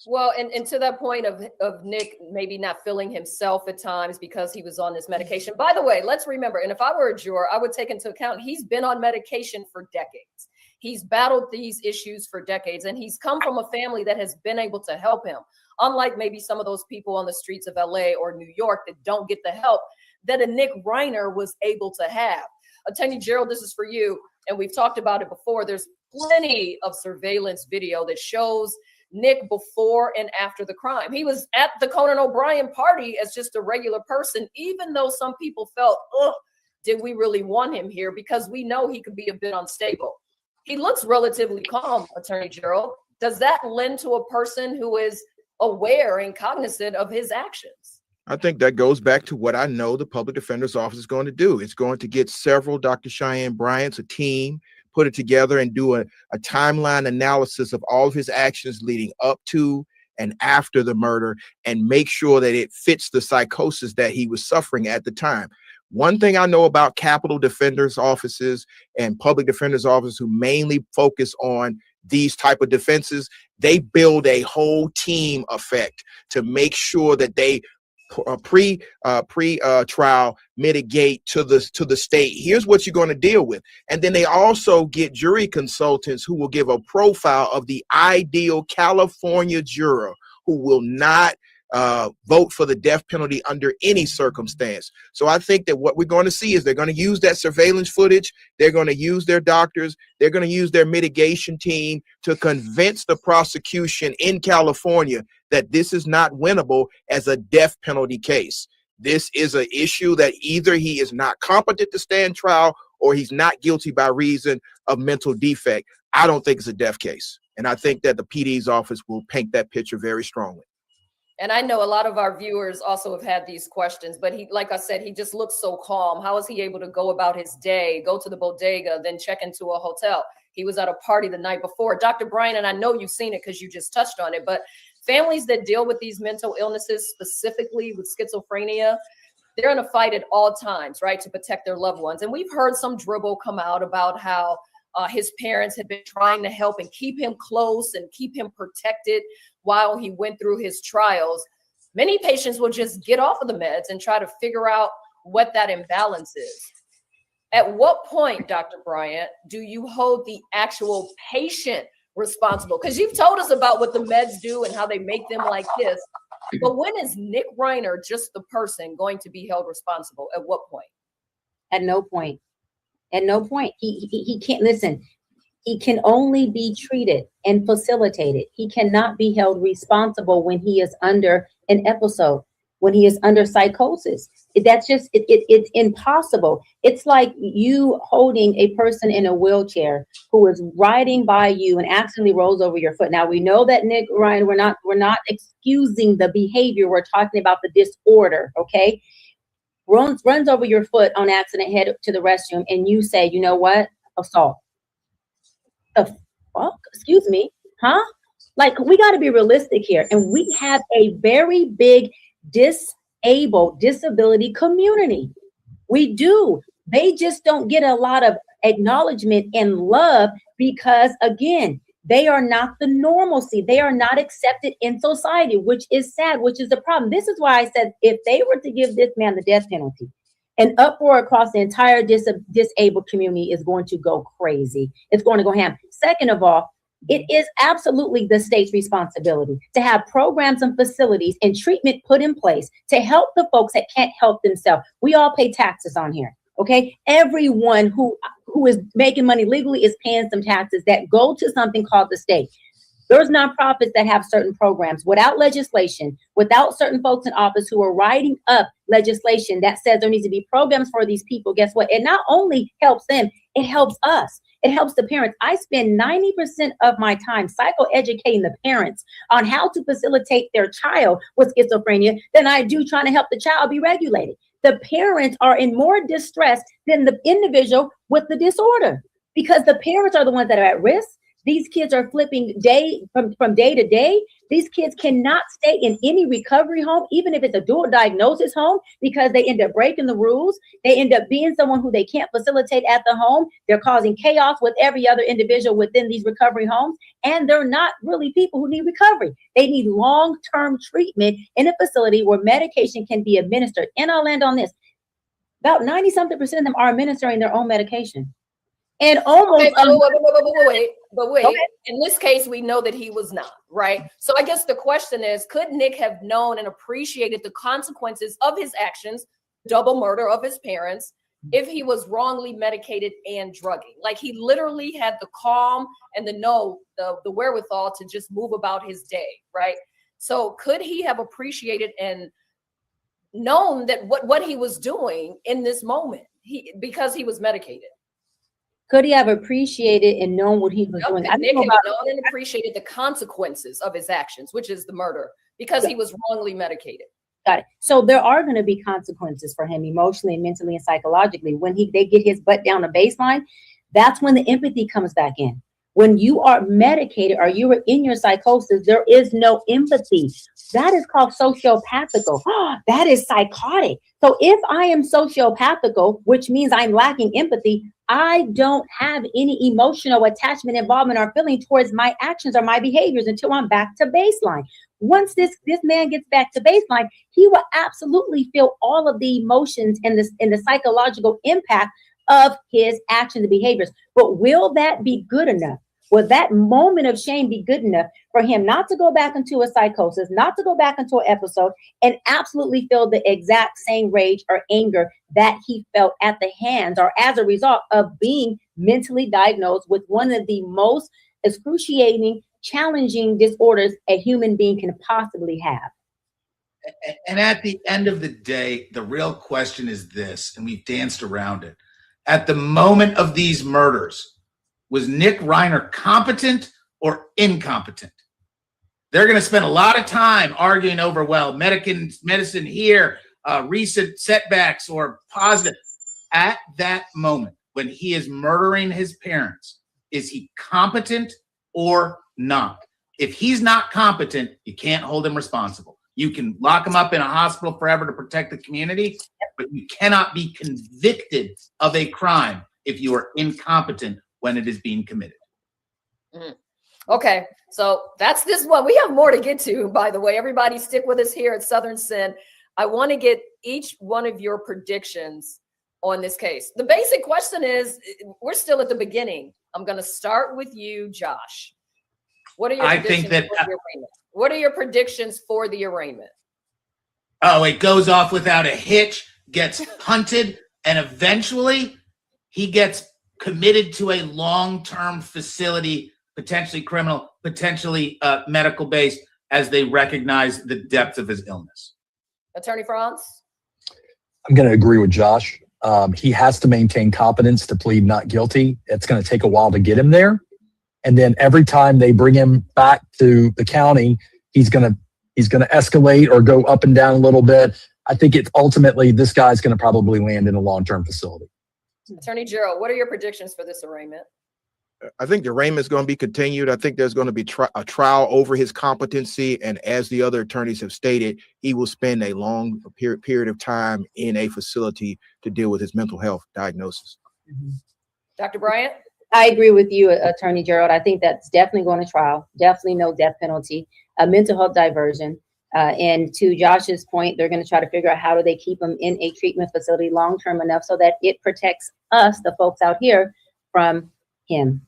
Well, and to that point of Nick maybe not feeling himself at times because he was on this medication. By the way, let's remember, and if I were a juror, I would take into account he's been on medication for decades. He's battled these issues for decades, and he's come from a family that has been able to help him. Unlike maybe some of those people on the streets of LA or New York that don't get the help that a Nick Reiner was able to have. Attorney Gerald, this is for you, and we've talked about it before. There's plenty of surveillance video that shows Nick before and after the crime. He was at the Conan O'Brien party as just a regular person, even though some people felt, oh, did we really want him here? Because we know he could be a bit unstable. He looks relatively calm, Attorney Gerald. Does that lend to a person who is aware and cognizant of his actions? I think that goes back to what I know the public defender's office is going to do. It's going to get several Dr. Cheyenne Bryant's, a team, put it together and do a timeline analysis of all of his actions leading up to and after the murder and make sure that it fits the psychosis that he was suffering at the time. One thing I know about capital defenders offices and public defenders offices who mainly focus on these type of defenses, they build a whole team effect to make sure that they pre-trial mitigate to the state. Here's what you're going to deal with. And then they also get jury consultants who will give a profile of the ideal California juror who will not vote for the death penalty under any circumstance. So I think that what we're going to see is they're going to use that surveillance footage. They're going to use their doctors. They're going to use their mitigation team to convince the prosecution in California that this is not winnable as a death penalty case. This is an issue that either he is not competent to stand trial or he's not guilty by reason of mental defect. I don't think it's a death case. And I think that the PD's office will paint that picture very strongly. And I know a lot of our viewers also have had these questions, but he, like I said, he just looks so calm. How is he able to go about his day, go to the bodega, then check into a hotel? He was at a party the night before. Dr. Bryant, and I know you've seen it because you just touched on it, but families that deal with these mental illnesses, specifically with schizophrenia, they're in a fight at all times, right, to protect their loved ones. And we've heard some dribble come out about how his parents had been trying to help and keep him close and keep him protected while he went through his trials. Many patients will just get off of the meds and try to figure out what that imbalance is. At what point, Dr. Bryant, do you hold the actual patient responsible? Because you've told us about what the meds do and how they make them like this. But when is Nick Reiner, just the person, going to be held responsible? At what point? At no point. At no point. He can't, listen, he can only be treated and facilitated. He cannot be held responsible when he is under an episode, when he is under psychosis. That's just, it's impossible. It's like you holding a person in a wheelchair who is riding by you and accidentally rolls over your foot. Now we know that, Nick, Ryan, we're not excusing the behavior. We're talking about the disorder, okay? Runs over your foot on accident, head to the restroom, and you say, you know what? Assault. The fuck? Excuse me? Huh? Like, we got to be realistic here. And we have a very big disability community. We do. They just don't get a lot of acknowledgement and love because, again, they are not the normalcy. They are not accepted in society, which is sad, which is the problem. This is why I said if they were to give this man the death penalty, an uproar across the entire disabled community is going to go crazy. It's going to go ham. Second of all, it is absolutely the state's responsibility to have programs and facilities and treatment put in place to help the folks that can't help themselves. We all pay taxes on here. Okay, everyone who who is making money legally is paying some taxes that go to something called the state. There's nonprofits that have certain programs without legislation, without certain folks in office who are writing up legislation that says there needs to be programs for these people. Guess what? It not only helps them, it helps us. It helps the parents. I spend 90% of my time psychoeducating the parents on how to facilitate their child with schizophrenia than I do trying to help the child be regulated. The parents are in more distress than the individual with the disorder because the parents are the ones that are at risk. These kids are flipping from day to day. These kids cannot stay in any recovery home, even if it's a dual diagnosis home, because they end up breaking the rules. They end up being someone who they can't facilitate at the home. They're causing chaos with every other individual within these recovery homes. And they're not really people who need recovery. They need long-term treatment in a facility where medication can be administered. And I'll land on this. About 90-something% of them are administering their own medication. And almost but wait. Okay. In this case, we know that he was not, right? So I guess the question is, could Nick have known and appreciated the consequences of his actions, double murder of his parents, if he was wrongly medicated and drugging? Like he literally had the calm and the wherewithal to just move about his day, right? So could he have appreciated and known that what he was doing in this moment, because he was medicated? Could he have appreciated and known what he was doing? I Nick had known and appreciated the consequences of his actions, which is the murder, because he was wrongly medicated. Got it. So there are going to be consequences for him emotionally and mentally and psychologically. When they get his butt down to baseline, that's when the empathy comes back in. When you are medicated or you are in your psychosis, there is no empathy. That is called sociopathical. That is psychotic. So if I am sociopathical, which means I'm lacking empathy, I don't have any emotional attachment, involvement, or feeling towards my actions or my behaviors until I'm back to baseline. Once this man gets back to baseline, he will absolutely feel all of the emotions and the psychological impact of his actions and behaviors. But will that be good enough? Will that moment of shame be good enough for him not to go back into a psychosis, not to go back into an episode, and absolutely feel the exact same rage or anger that he felt at the hands or as a result of being mentally diagnosed with one of the most excruciating, challenging disorders a human being can possibly have? And at the end of the day, the real question is this, and we've danced around it. At the moment of these murders, was Nick Reiner competent or incompetent? They're going to spend a lot of time arguing over, well, medicine here, recent setbacks or positive. At that moment, when he is murdering his parents, is he competent or not? If he's not competent, you can't hold him responsible. You can lock him up in a hospital forever to protect the community, but you cannot be convicted of a crime if you are incompetent when it is being committed. Okay, so that's this one. We have more to get to, by the way. Everybody stick with us here at Southern Sin. I want to get each one of your predictions on this case. The basic question is, we're still at the beginning. I'm going to start with you, Josh. What are your predictions for the arraignment? What are your predictions for the arraignment? Oh, it goes off without a hitch, gets punted, and eventually he gets committed to a long-term facility, potentially criminal, potentially medical-based, as they recognize the depth of his illness. Attorney Franz? I'm going to agree with Josh. He has to maintain competence to plead not guilty. It's going to take a while to get him there. And then every time they bring him back to the county, he's going to escalate or go up and down a little bit. I think ultimately this guy's going to probably land in a long-term facility. Attorney Gerald, what are your predictions for this arraignment? I think the arraignment is going to be continued. I think there's going to be a trial over his competency. And as the other attorneys have stated, he will spend a long period of time in a facility to deal with his mental health diagnosis. Dr. Bryant? I agree with you, Attorney Gerald. I think that's definitely going to trial. Definitely no death penalty, a mental health diversion. And to Josh's point, they're going to try to figure out how do they keep him in a treatment facility long-term enough so that it protects us, the folks out here, from him.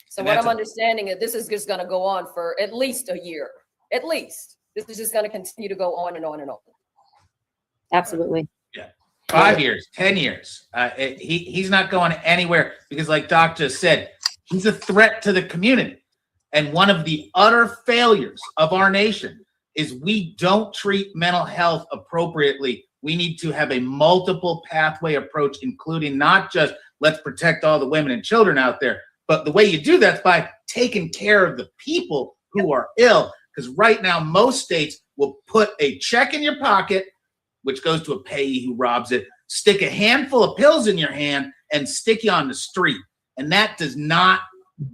So what I'm understanding is this is just going to go on for at least a year. At least. This is just going to continue to go on and on and on. Absolutely. Yeah. 5 years, 10 years. He's not going anywhere because, like Doc just said, he's a threat to the community. And one of the utter failures of our nation is we don't treat mental health appropriately. We need to have a multiple pathway approach, including not just let's protect all the women and children out there, but the way you do that's by taking care of the people who are ill. Because right now, most states will put a check in your pocket, which goes to a payee who robs it, stick a handful of pills in your hand, and stick you on the street. And that does not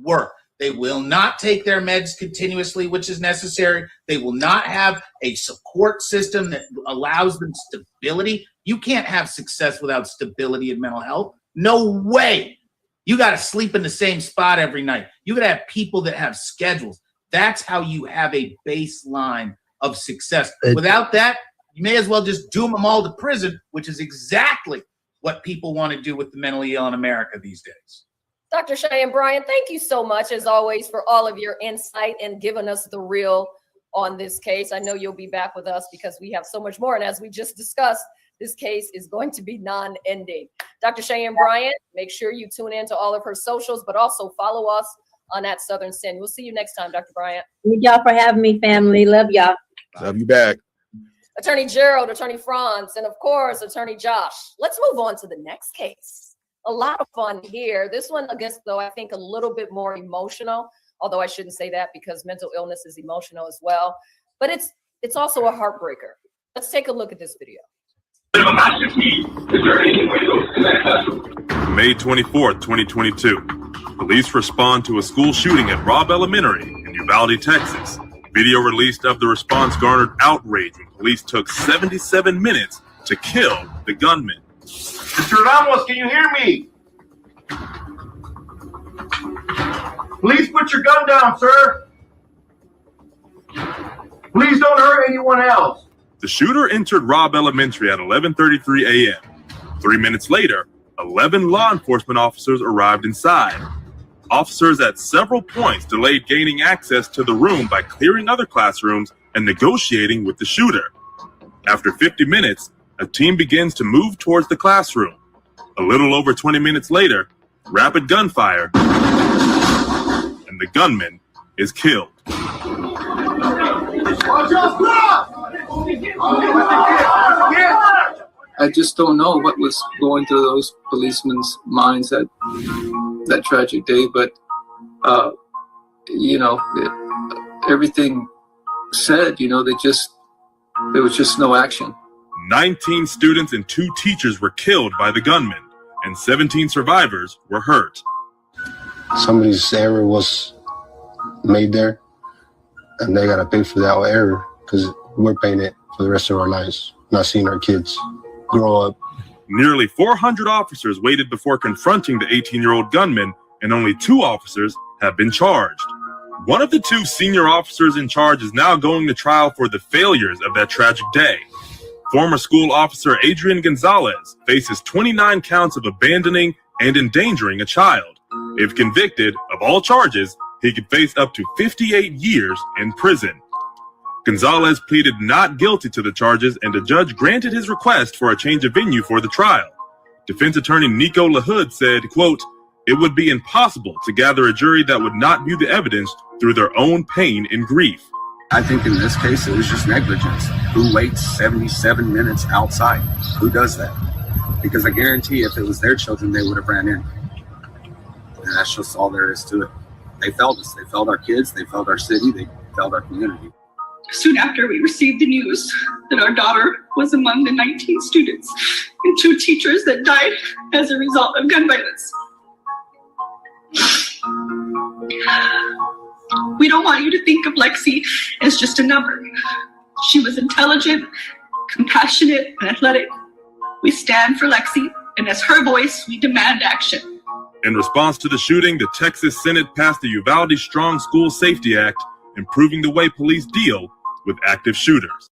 work. They will not take their meds continuously, which is necessary. They will not have a support system that allows them stability. You can't have success without stability in mental health. No way. You got to sleep in the same spot every night. You got to have people that have schedules. That's how you have a baseline of success. Without that, you may as well just doom them all to prison, which is exactly what people want to do with the mentally ill in America these days. Dr. Cheyenne Bryant, thank you so much, as always, for all of your insight and giving us the real on this case. I know you'll be back with us because we have so much more. And as we just discussed, this case is going to be non-ending. Dr. Cheyenne Bryant, make sure you tune in to all of her socials, but also follow us on at Southern Sin. We'll see you next time, Dr. Bryant. Thank y'all for having me, family. Love y'all. Love you back. Attorney Gerald, Attorney Franz, and of course, Attorney Josh. Let's move on to the next case. A lot of fun here. This one, I guess, though, I think a little bit more emotional, although I shouldn't say that because mental illness is emotional as well. But it's also a heartbreaker. Let's take a look at this video. May 24th, 2022. Police respond to a school shooting at Robb Elementary in Uvalde, Texas. Video released of the response garnered outrage when police took 77 minutes to kill the gunman. Mr. Ramos, can you hear me? Please put your gun down, sir. Please don't hurt anyone else. The shooter entered Robb Elementary at 11:33 a.m. 3 minutes later, 11 law enforcement officers arrived inside. Officers at several points delayed gaining access to the room by clearing other classrooms and negotiating with the shooter. After 50 minutes, a team begins to move towards the classroom. A little over 20 minutes later, rapid gunfire, and the gunman is killed. I just don't know what was going through those policemen's minds that tragic day, but everything said, there was just no action. 19 students and 2 teachers were killed by the gunman, and 17 survivors were hurt. Somebody's error was made there, and they gotta pay for that error because we're paying it for the rest of our lives, not seeing our kids grow up. Nearly 400 officers waited before confronting the 18-year-old gunman, and only 2 officers have been charged. One of the 2 senior officers in charge is now going to trial for the failures of that tragic day. Former school officer Adrian Gonzalez faces 29 counts of abandoning and endangering a child. If convicted of all charges, he could face up to 58 years in prison. Gonzalez pleaded not guilty to the charges, and a judge granted his request for a change of venue for the trial. Defense attorney Nico LaHood said, quote, "It would be impossible to gather a jury that would not view the evidence through their own pain and grief." I think in this case, it was just negligence. Who waits 77 minutes outside? Who does that? Because I guarantee if it was their children, they would have ran in. And that's just all there is to it. They failed us. They failed our kids. They failed our city. They failed our community. Soon after we received the news that our daughter was among the 19 students and 2 teachers that died as a result of gun violence. We don't want you to think of Lexi as just a number. She was intelligent, compassionate, and athletic. We stand for Lexi, and as her voice, we demand action. In response to the shooting, the Texas Senate passed the Uvalde Strong School Safety Act, improving the way police deal with active shooters.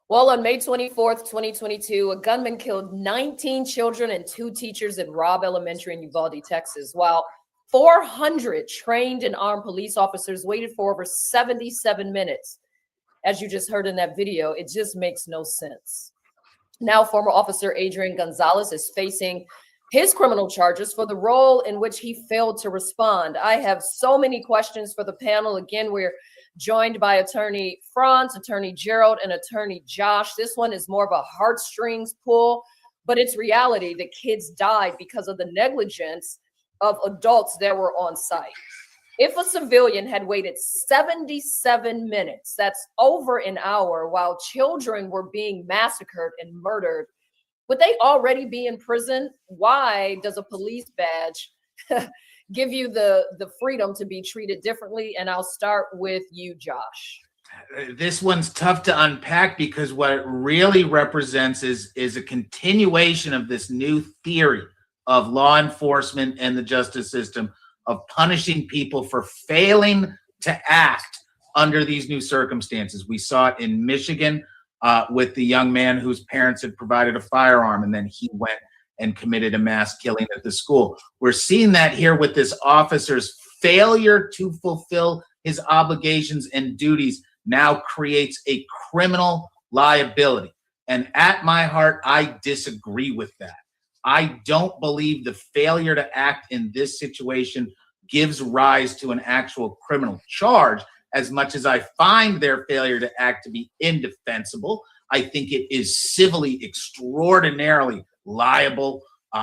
Well, on May 24th, 2022, a gunman killed 19 children and 2 teachers at Robb Elementary in Uvalde, Texas, while 400 trained and armed police officers waited for over 77 minutes. As you just heard in that video, it just makes no sense. Now, former officer Adrian Gonzalez is facing his criminal charges for the role in which he failed to respond. I have so many questions for the panel. Again, we're joined by attorney Franz, attorney Gerald, and attorney Josh. This one is more of a heartstrings pull, but it's reality. The kids died because of the negligence of adults that were on site. If a civilian had waited 77 minutes, that's over an hour, while children were being massacred and murdered, would they already be in prison? Why does a police badge give you the freedom to be treated differently? And I'll start with you, Josh. This one's tough to unpack because what it really represents is a continuation of this new theory of law enforcement and the justice system of punishing people for failing to act under these new circumstances. We saw it in Michigan with the young man whose parents had provided a firearm, and then he went and committed a mass killing at the school. We're seeing that here with this officer's failure to fulfill his obligations and duties now creates a criminal liability. And at my heart, I disagree with that. I don't believe the failure to act in this situation gives rise to an actual criminal charge as much as I find their failure to act to be indefensible. I think it is civilly extraordinarily liable.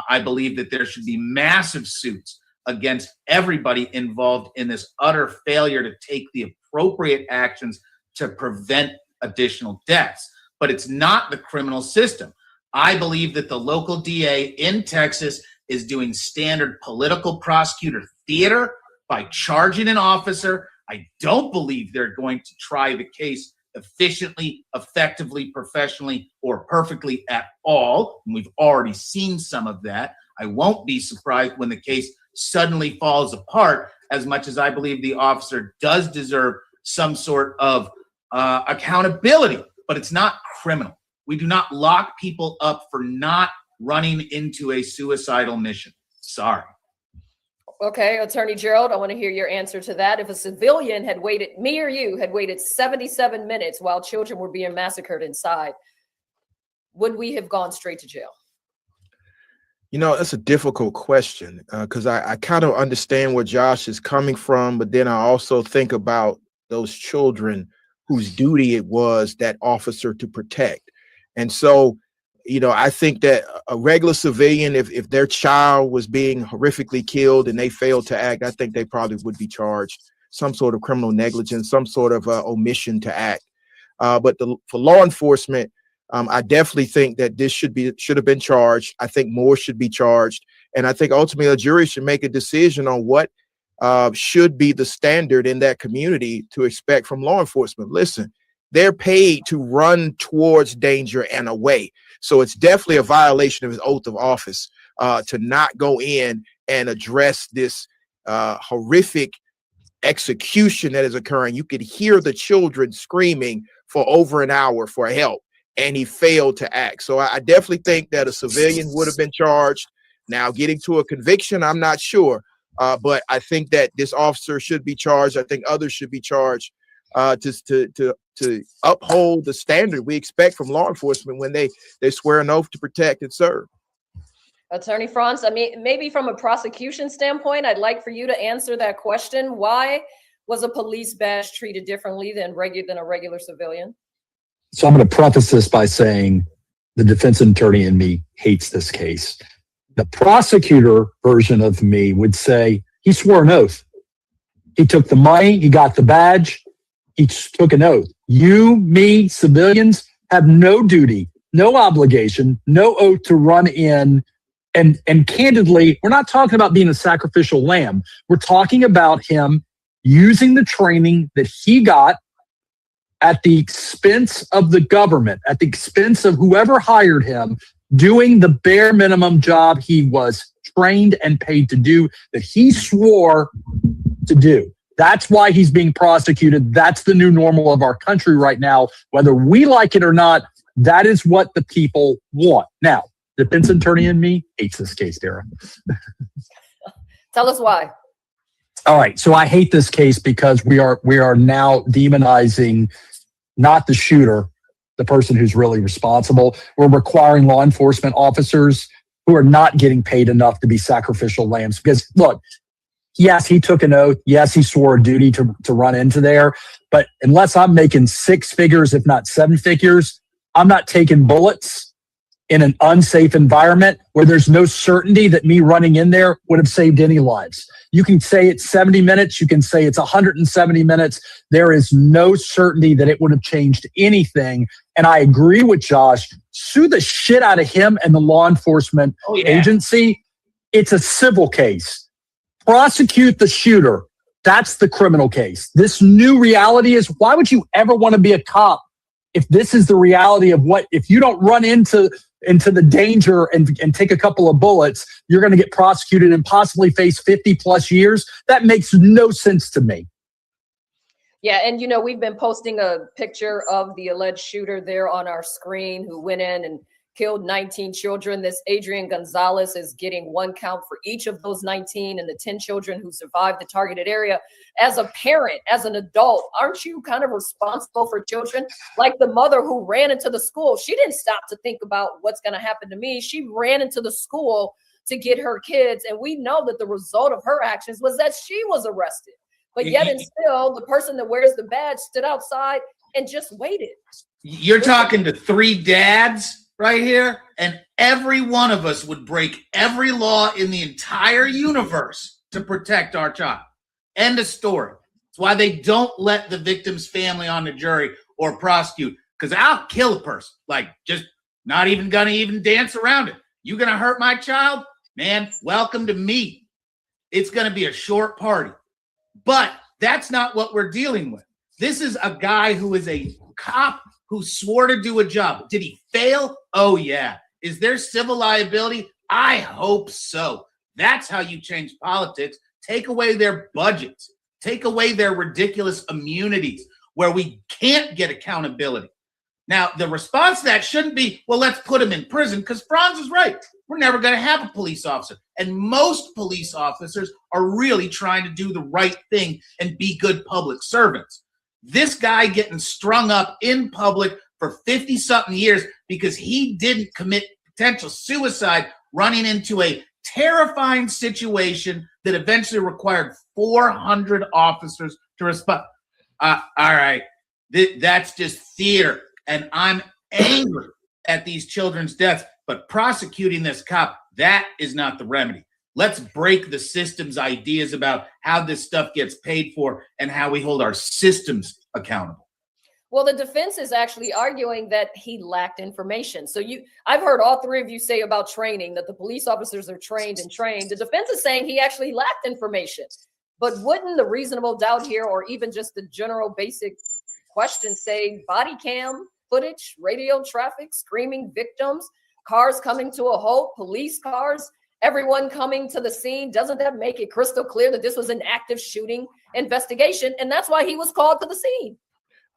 I believe that there should be massive suits against everybody involved in this utter failure to take the appropriate actions to prevent additional deaths. But it's not the criminal system. I believe that the local DA in Texas is doing standard political prosecutor theater by charging an officer. I don't believe they're going to try the case efficiently, effectively, professionally, or perfectly at all. And we've already seen some of that. I won't be surprised when the case suddenly falls apart, as much as I believe the officer does deserve some sort of accountability, but it's not criminal. We do not lock people up for not running into a suicidal mission. Sorry. Okay, Attorney Gerald, I want to hear your answer to that. If a civilian had waited, me or you, had waited 77 minutes while children were being massacred inside, would we have gone straight to jail? You know, that's a difficult question because I kind of understand where Josh is coming from, but then I also think about those children whose duty it was that officer to protect. And so, you know, I think that a regular civilian, if their child was being horrifically killed and they failed to act, I think they probably would be charged some sort of criminal negligence, some sort of omission to act. But for law enforcement, I definitely think that this should have been charged. I think more should be charged. And I think ultimately a jury should make a decision on what should be the standard in that community to expect from law enforcement. Listen, they're paid to run towards danger and away. So it's definitely a violation of his oath of office to not go in and address this horrific execution that is occurring. You could hear the children screaming for over an hour for help, and he failed to act. So I definitely think that a civilian would have been charged. Now, getting to a conviction, I'm not sure, but I think that this officer should be charged. I think others should be charged to uphold the standard we expect from law enforcement when they swear an oath to protect and serve. Attorney Franz, I mean, maybe from a prosecution standpoint, I'd like for you to answer that question. Why was a police badge treated differently than a regular civilian? So I'm going to preface this by saying the defense attorney in me hates this case. The prosecutor version of me would say he swore an oath. He took the money, he got the badge, he took an oath. You, me, civilians have no duty, no obligation, no oath to run in. And candidly, we're not talking about being a sacrificial lamb. We're talking about him using the training that he got at the expense of the government, at the expense of whoever hired him, doing the bare minimum job he was trained and paid to do, that he swore to do. That's why he's being prosecuted. That's the new normal of our country right now. Whether we like it or not, that is what the people want. Now, the defense attorney in me hates this case, Dara. Tell us why. All right. So I hate this case because we are now demonizing not the shooter, the person who's really responsible. We're requiring law enforcement officers who are not getting paid enough to be sacrificial lambs. Because look, yes, he took an oath. Yes, he swore a duty to run into there. But unless I'm making 6 figures, if not 7 figures, I'm not taking bullets in an unsafe environment where there's no certainty that me running in there would have saved any lives. You can say it's 70 minutes. You can say it's 170 minutes. There is no certainty that it would have changed anything. And I agree with Josh. Sue the shit out of him and the law enforcement agency. It's a civil case. Prosecute the shooter. That's the criminal case. This new reality is, why would you ever want to be a cop if this is the reality of what, if you don't run into the danger and take a couple of bullets, you're going to get prosecuted and possibly face 50 plus years? That makes no sense to me. Yeah, and we've been posting a picture of the alleged shooter there on our screen who went in and killed 19 children. This Adrian Gonzalez is getting 1 count for each of those 19 and the 10 children who survived the targeted area. As a parent, as an adult, aren't you kind of responsible for children? Like the mother who ran into the school, she didn't stop to think about what's going to happen to me. She ran into the school to get her kids. And we know that the result of her actions was that she was arrested. But yet and still, the person that wears the badge stood outside and just waited. You're talking to 3 dads right here, and every one of us would break every law in the entire universe to protect our child. End of story. That's why they don't let the victim's family on the jury or prosecute, because I'll kill a person. Like, just not even gonna even dance around it. You gonna hurt my child? Man, welcome to me. It's gonna be a short party. But that's not what we're dealing with. This is a guy who is a cop who swore to do a job. Did he fail? Oh, yeah. Is there civil liability? I hope so. That's how you change politics. Take away their budgets. Take away their ridiculous immunities where we can't get accountability. Now, the response to that shouldn't be, well, let's put him in prison, because Franz is right. We're never going to have a police officer. And most police officers are really trying to do the right thing and be good public servants. This guy getting strung up in public for 50-something years because he didn't commit potential suicide, running into a terrifying situation that eventually required 400 officers to respond. All right, that's just theater. And I'm angry at these children's deaths, but prosecuting this cop, that is not the remedy. Let's break the system's ideas about how this stuff gets paid for and how we hold our systems accountable. Well, the defense is actually arguing that he lacked information. So I've heard all 3 of you say about training, that the police officers are trained. The defense is saying he actually lacked information. But wouldn't the reasonable doubt here, or even just the general basic question, say body cam footage, radio traffic, screaming victims, cars coming to a halt, police cars, everyone coming to the scene? Doesn't that make it crystal clear that this was an active shooting investigation? And that's why he was called to the scene.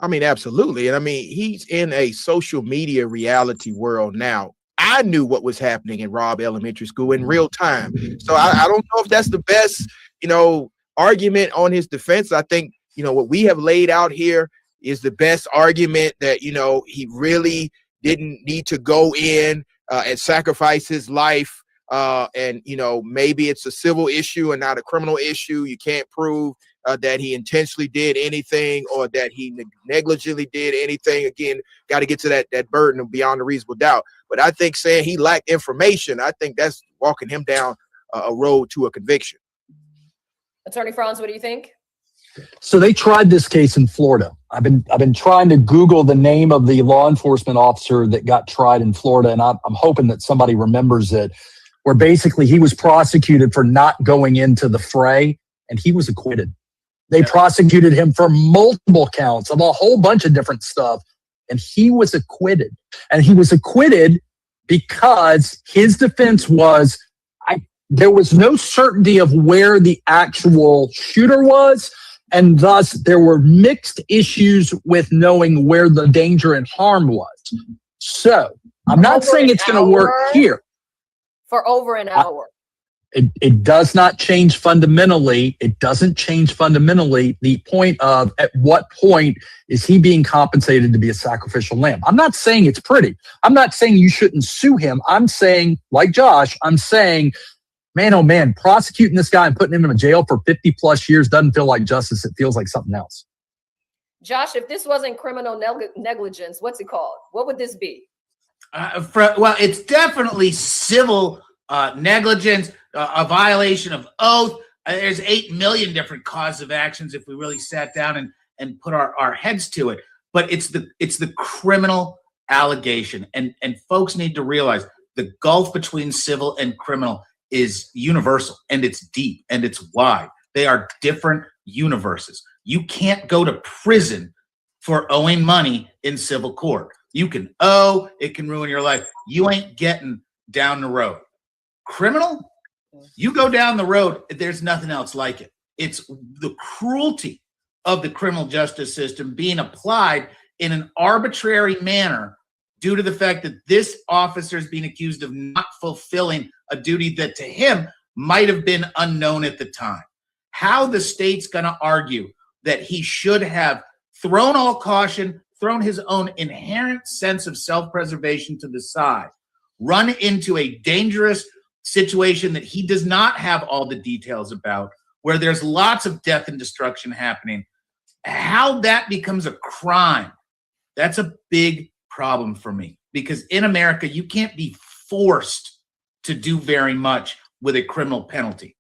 I mean, absolutely. And I mean, he's in a social media reality world now. I knew what was happening in Robb Elementary School in real time. So I don't know if that's the best, argument on his defense. I think, what we have laid out here is the best argument that, he really didn't need to go in and sacrifice his life. And maybe it's a civil issue and not a criminal issue. You can't prove that he intentionally did anything or that he negligently did anything. Again, got to get to that burden of beyond a reasonable doubt. But I think saying he lacked information, I think that's walking him down a road to a conviction. Attorney Franz, what do you think? So they tried this case in Florida. I've been trying to Google the name of the law enforcement officer that got tried in Florida, and I'm hoping that somebody remembers it, where basically he was prosecuted for not going into the fray, and he was acquitted. They prosecuted him for multiple counts of a whole bunch of different stuff, and he was acquitted. And he was acquitted because his defense was, there was no certainty of where the actual shooter was, and thus there were mixed issues with knowing where the danger and harm was. So I'm not saying it's going to work here. For over an hour. It does not change fundamentally. It doesn't change fundamentally the point of at what point is he being compensated to be a sacrificial lamb. I'm not saying it's pretty. I'm not saying you shouldn't sue him. I'm saying, like Josh, I'm saying, man, oh man, prosecuting this guy and putting him in jail for 50 plus years doesn't feel like justice. It feels like something else. Josh, if this wasn't criminal negligence, what's it called? What would this be? Well, it's definitely civil negligence, a violation of oath. There's 8 million different causes of actions if we really sat down and put our heads to it. But it's the criminal allegation, and folks need to realize the gulf between civil and criminal is universal, and it's deep, and it's wide. They are different universes. You can't go to prison for owing money in civil court. You can owe, it can ruin your life. You ain't getting down the road. Criminal, you go down the road, there's nothing else like it. It's the cruelty of the criminal justice system being applied in an arbitrary manner due to the fact that this officer is being accused of not fulfilling a duty that to him might have been unknown at the time. How the state's going to argue that he should have thrown all caution, thrown his own inherent sense of self-preservation to the side, run into a dangerous situation that he does not have all the details about, where there's lots of death and destruction happening, how that becomes a crime, that's a big problem for me. Because in America, you can't be forced to do very much with a criminal penalty.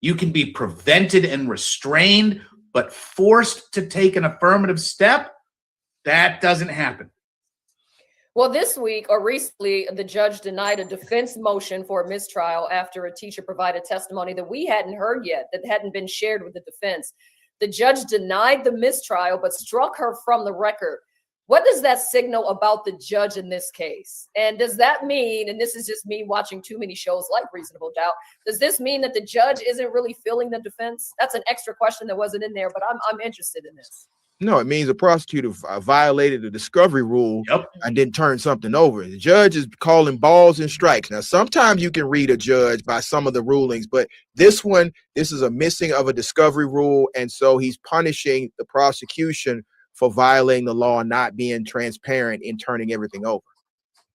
You can be prevented and restrained, but forced to take an affirmative step, that doesn't happen. Well, this week or recently, the judge denied a defense motion for a mistrial after a teacher provided testimony that we hadn't heard yet, that hadn't been shared with the defense. The judge denied the mistrial, but struck her from the record. What does that signal about the judge in this case? And does that mean, and this is just me watching too many shows like Reasonable Doubt, does this mean that the judge isn't really feeling the defense? That's an extra question that wasn't in there, but I'm interested in this. No, it means the prosecutor violated the discovery rule and didn't turn something over. The judge is calling balls and strikes. Now, sometimes you can read a judge by some of the rulings, but this is a missing of a discovery rule, and so he's punishing the prosecution for violating the law and not being transparent in turning everything over.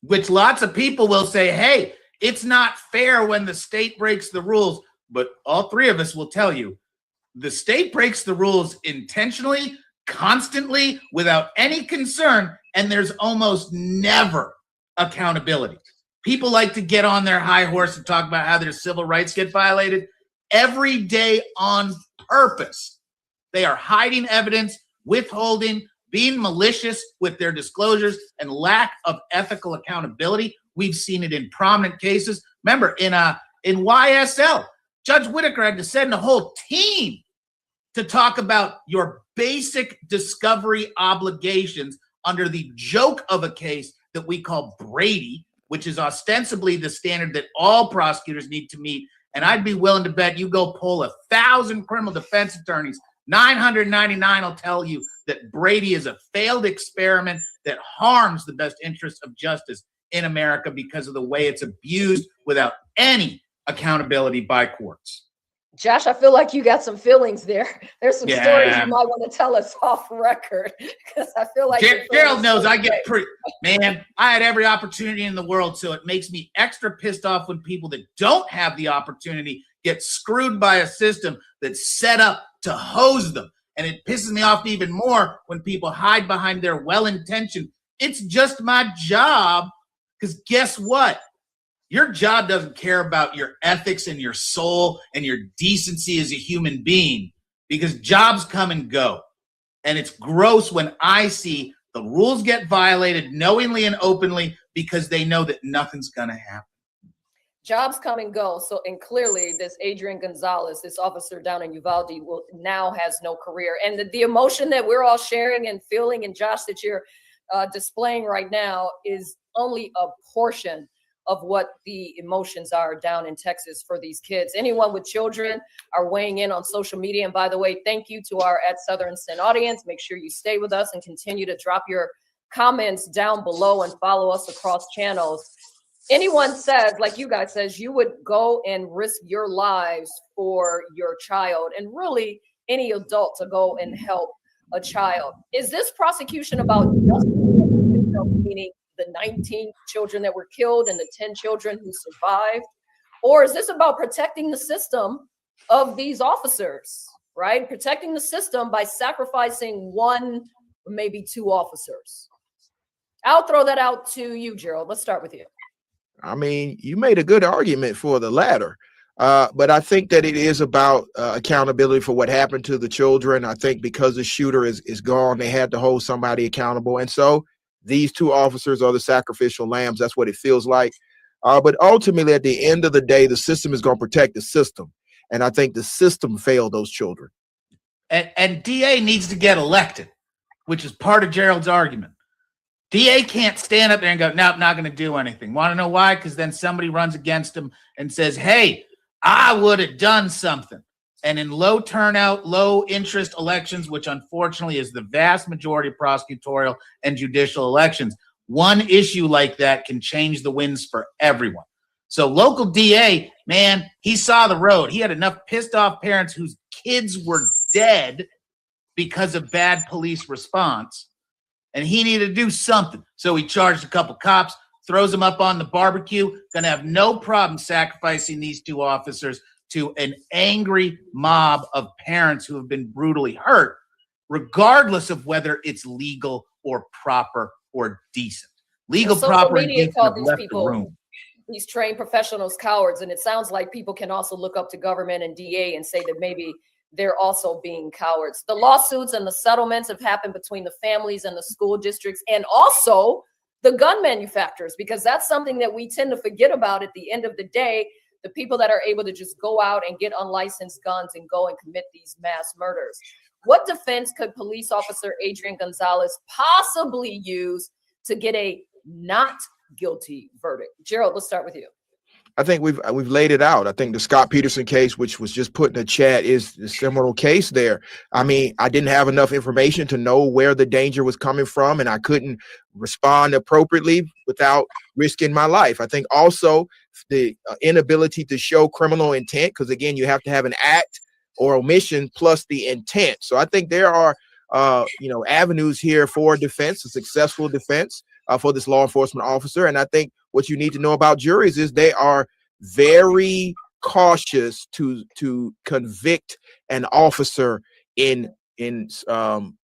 Which lots of people will say, hey, it's not fair when the state breaks the rules. But all three of us will tell you, the state breaks the rules intentionally, constantly, without any concern, and there's almost never accountability. People like to get on their high horse and talk about how their civil rights get violated every day on purpose. They are hiding evidence, withholding, being malicious with their disclosures, and lack of ethical accountability. We've seen it in prominent cases. Remember, in YSL, Judge Whitaker had to send a whole team to talk about your basic discovery obligations under the joke of a case that we call Brady, which is ostensibly the standard that all prosecutors need to meet. And I'd be willing to bet you go poll 1,000 criminal defense attorneys, 999 will tell you that Brady is a failed experiment that harms the best interests of justice in America because of the way it's abused without any accountability by courts. Josh, I feel like you got some feelings there. There's some stories you might want to tell us off record, because I feel like Gerald knows I get pretty, man, I had every opportunity in the world, so it makes me extra pissed off when people that don't have the opportunity get screwed by a system that's set up to hose them. And it pisses me off even more when people hide behind their well-intentioned, it's just my job, because guess what? Your job doesn't care about your ethics and your soul and your decency as a human being, because jobs come and go. And it's gross when I see the rules get violated knowingly and openly because they know that nothing's going to happen. Jobs come and go. So, and clearly this Adrian Gonzalez, this officer down in Uvalde, now has no career. And the emotion that we're all sharing and feeling, and Josh, that you're displaying right now is only a portion of what the emotions are down in Texas for these kids. Anyone with children are weighing in on social media. And by the way, thank you to our @SouthernSyn audience. Make sure you stay with us and continue to drop your comments down below and follow us across channels. anyone says, like you guys says, you would go and risk your lives for your child, and really any adult to go and help a child. Is this prosecution about justice, meaning the 19 children that were killed and the 10 children who survived? Or is this about protecting the system of these officers, right? Protecting the system by sacrificing one, maybe two officers? I'll throw that out to you, Gerald. Let's start with you. I mean, you made a good argument for the latter. But I think that it is about accountability for what happened to the children. I think because the shooter is gone, they had to hold somebody accountable. And so these two officers are the sacrificial lambs. That's what it feels like. But ultimately, at the end of the day, the system is going to protect the system. And I think the system failed those children. And DA needs to get elected, which is part of Gerald's argument. DA can't stand up there and go, no, I'm not going to do anything. Want to know why? Because then somebody runs against him and says, hey, I would have done something. And in low turnout, low interest elections, which unfortunately is the vast majority of prosecutorial and judicial elections, one issue like that can change the winds for everyone. So local DA, man, he saw the road. He had enough pissed off parents whose kids were dead because of bad police response, and he needed to do something. So he charged a couple cops, throws them up on the barbecue, gonna have no problem sacrificing these two officers to an angry mob of parents who have been brutally hurt, regardless of whether it's legal or proper or decent. Legal, proper, and decent have left the room. These trained professionals cowards, and it sounds like people can also look up to government and DA and say that maybe they're also being cowards. The lawsuits and the settlements have happened between the families and the school districts, and also the gun manufacturers, because that's something that we tend to forget about at the end of the day. The people that are able to just go out and get unlicensed guns and go and commit these mass murders. What defense could police officer Adrian Gonzalez possibly use to get a not guilty verdict? Gerald, let's start with you. I think we've laid it out. I think the Scott Peterson case, which was just put in the chat, is the similar case there. I mean, I didn't have enough information to know where the danger was coming from, and I couldn't respond appropriately without risking my life. I think also the inability to show criminal intent, because again, you have to have an act or omission plus the intent. So I think there are avenues here for defense, a successful defense for this law enforcement officer. And I think what you need to know about juries is they are very cautious to convict an officer in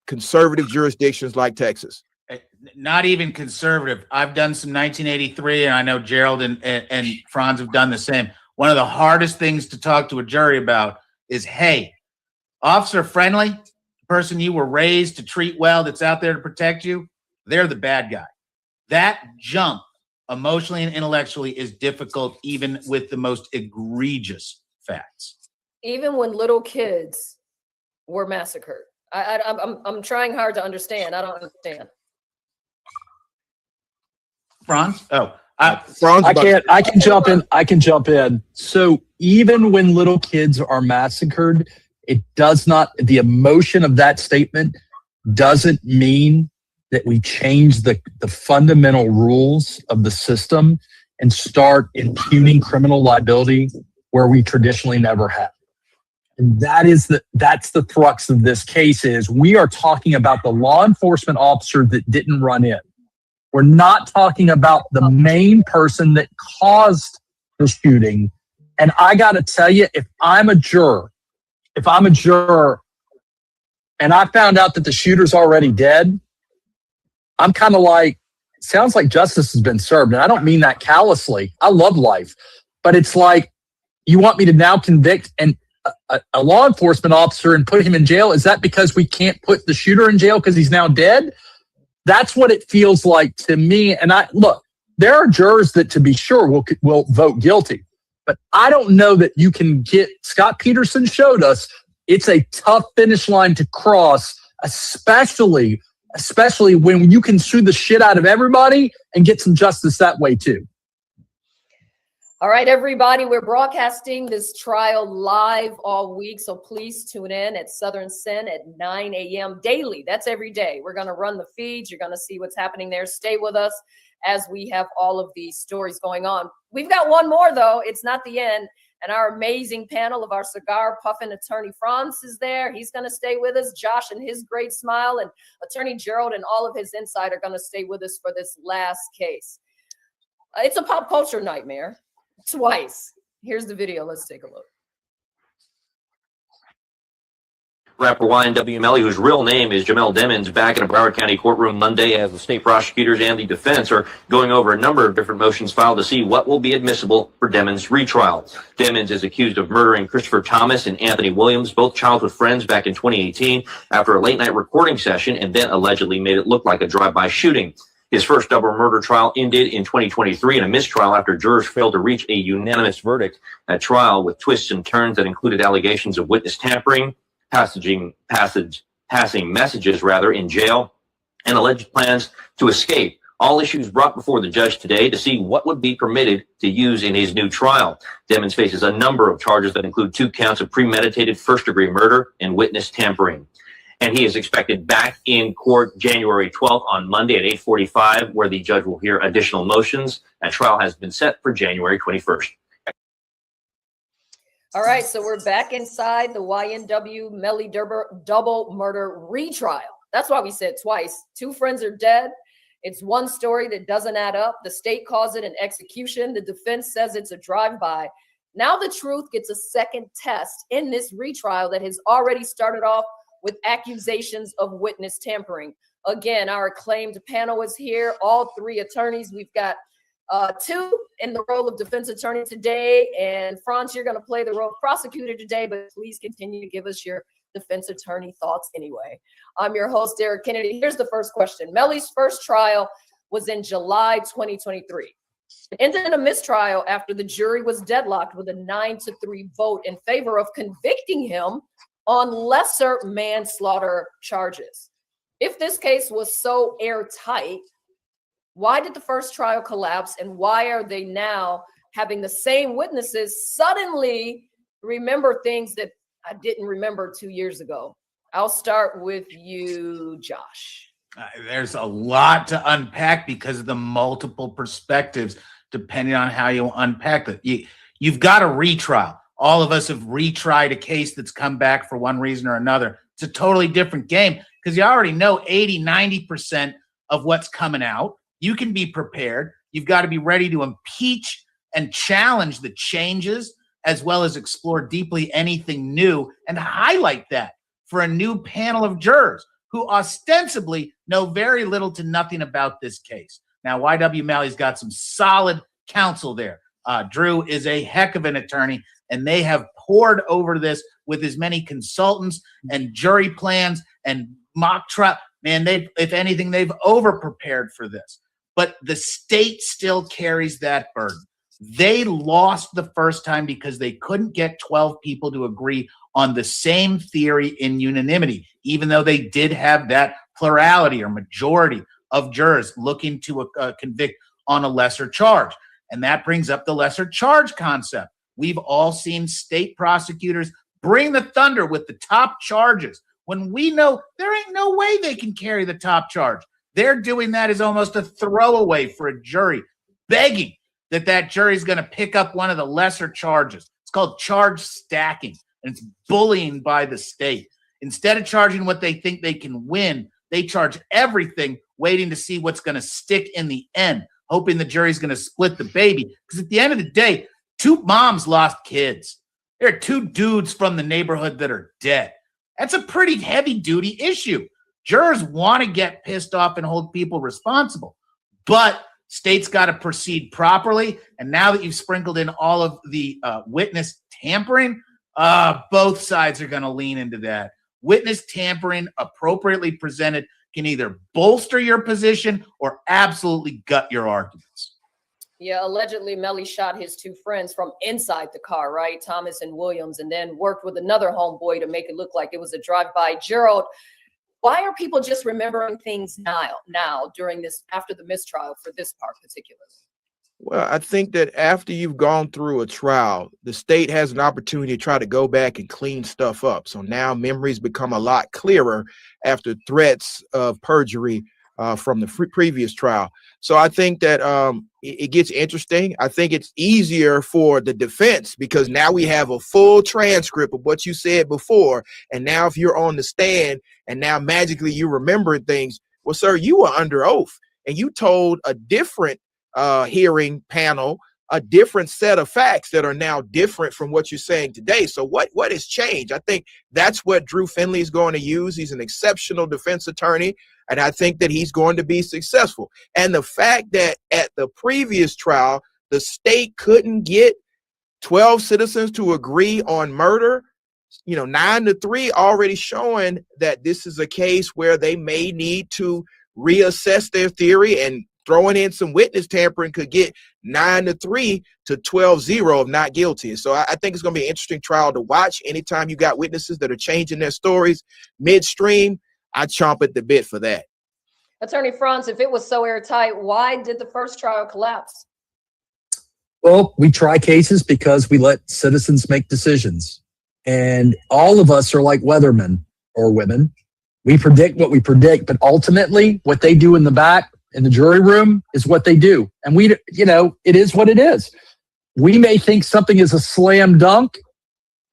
conservative jurisdictions like Texas. Not even conservative. I've done some 1983, and I know Gerald and Franz have done the same. One of the hardest things to talk to a jury about is, hey, officer friendly, person you were raised to treat well, that's out there to protect you, they're the bad guy. That jump emotionally and intellectually is difficult, even with the most egregious facts. Even when little kids were massacred. I'm trying hard to understand. I don't understand. Franz? Franz, I can jump in. I can jump in. So even when little kids are massacred, it does not, the emotion of that statement doesn't mean that we change the fundamental rules of the system and start impugning criminal liability where we traditionally never have. And that's the crux of this case. Is we are talking about the law enforcement officer that didn't run in. We're not talking about the main person that caused the shooting. And I got to tell you, if I'm a juror and I found out that the shooter's already dead, I'm kind of like, it sounds like justice has been served. And I don't mean that callously. I love life. But it's like, you want me to now convict a law enforcement officer and put him in jail? Is that because we can't put the shooter in jail because he's now dead? That's what it feels like to me. And look, there are jurors that, to be sure, will vote guilty. But I don't know that you can get, Scott Peterson showed us, it's a tough finish line to cross, especially when you can sue the shit out of everybody and get some justice that way too. All right, everybody, we're broadcasting this trial live all week, so please tune in at Southern Sin at 9 a.m. daily. That's every day. We're going to run the feeds. You're going to see what's happening there. Stay with us as we have all of these stories going on. We've got one more, though. It's not the end. And our amazing panel of our cigar puffing attorney Franz is there. He's going to stay with us. Josh and his great smile, and attorney Gerald and all of his insight are going to stay with us for this last case. It's a pop culture nightmare twice. Here's the video. Let's take a look. Rapper YNW Melly, whose real name is Jamel Demons, back in a Broward County courtroom Monday as the state prosecutors and the defense are going over a number of different motions filed to see what will be admissible for Demons' retrial. Demons is accused of murdering Christopher Thomas and Anthony Williams, both childhood friends, back in 2018 after a late-night recording session, and then allegedly made it look like a drive-by shooting. His first double murder trial ended in 2023 in a mistrial after jurors failed to reach a unanimous verdict at trial, with twists and turns that included allegations of witness tampering, passing messages in jail, and alleged plans to escape. All issues brought before the judge today to see what would be permitted to use in his new trial. Demons faces a number of charges that include 2 counts of premeditated first-degree murder and witness tampering. And he is expected back in court January 12th on Monday at 8:45, where the judge will hear additional motions. That trial has been set for January 21st. All right, so we're back inside the YNW Melly double murder retrial. That's why we said twice. 2 friends are dead. It's one story that doesn't add up. The state calls it an execution. The defense says it's a drive-by. Now the truth gets a second test in this retrial that has already started off with accusations of witness tampering. Again, our acclaimed panel is here. All 3 attorneys. We've got 2 in the role of defense attorney today. And Franz, you're going to play the role of prosecutor today, but please continue to give us your defense attorney thoughts anyway. I'm your host, Dara Kennedy. Here's the first question. Melly's first trial was in July 2023. It ended in a mistrial after the jury was deadlocked with a 9-3 vote in favor of convicting him on lesser manslaughter charges. If this case was so airtight, why did the first trial collapse, and why are they now having the same witnesses suddenly remember things that I didn't remember 2 years ago? I'll start with you, Josh. There's a lot to unpack because of the multiple perspectives, depending on how you unpack it. You've got a retrial. All of us have retried a case that's come back for one reason or another. It's a totally different game because you already know 80-90% of what's coming out. You can be prepared. You've got to be ready to impeach and challenge the changes, as well as explore deeply anything new and highlight that for a new panel of jurors who ostensibly know very little to nothing about this case. Now, YW Melly's got some solid counsel there. Drew is a heck of an attorney, and they have poured over this with as many consultants and jury plans and mock trial. Man, if anything, they've over-prepared for this. But the state still carries that burden. They lost the first time because they couldn't get 12 people to agree on the same theory in unanimity, even though they did have that plurality or majority of jurors looking to convict on a lesser charge. And that brings up the lesser charge concept. We've all seen state prosecutors bring the thunder with the top charges when we know there ain't no way they can carry the top charge. They're doing that as almost a throwaway for a jury, begging that jury is going to pick up one of the lesser charges. It's called charge stacking, and it's bullying by the state. Instead of charging what they think they can win, they charge everything, waiting to see what's going to stick in the end, hoping the jury's going to split the baby. Because at the end of the day, 2 moms lost kids. There are 2 dudes from the neighborhood that are dead. That's a pretty heavy-duty issue. Jurors want to get pissed off and hold people responsible, but state's got to proceed properly. And now that you've sprinkled in all of the witness tampering, both sides are going to lean into that. Witness tampering, appropriately presented, can either bolster your position or absolutely gut your arguments. Yeah, allegedly Melly shot his 2 friends from inside the car, right? Thomas and Williams, and then worked with another homeboy to make it look like it was a drive-by. Gerald, why are people just remembering things now during this, after the mistrial for this part particularly? Well, I think that after you've gone through a trial, the state has an opportunity to try to go back and clean stuff up. So now memories become a lot clearer after threats of perjury from the previous trial. So I think that it gets interesting. I think it's easier for the defense because now we have a full transcript of what you said before. And now if you're on the stand and now magically you remember things, well, sir, you were under oath and you told a different hearing panel a different set of facts that are now different from what you're saying today. So what has changed? I think that's what Drew Finley is going to use. He's an exceptional defense attorney, and I think that he's going to be successful. And the fact that at the previous trial, the state couldn't get 12 citizens to agree on murder, 9-3, already showing that this is a case where they may need to reassess their theory, and throwing in some witness tampering could get 9-3 to 12-0 of not guilty. So I think it's going to be an interesting trial to watch. Anytime you got witnesses that are changing their stories midstream, I chomp at the bit for that. Attorney Franz, if it was so airtight, why did the first trial collapse? Well, we try cases because we let citizens make decisions. And all of us are like weathermen or women. We predict what we predict, but ultimately what they do in the back, in the jury room, is what they do. And it is what it is. We may think something is a slam dunk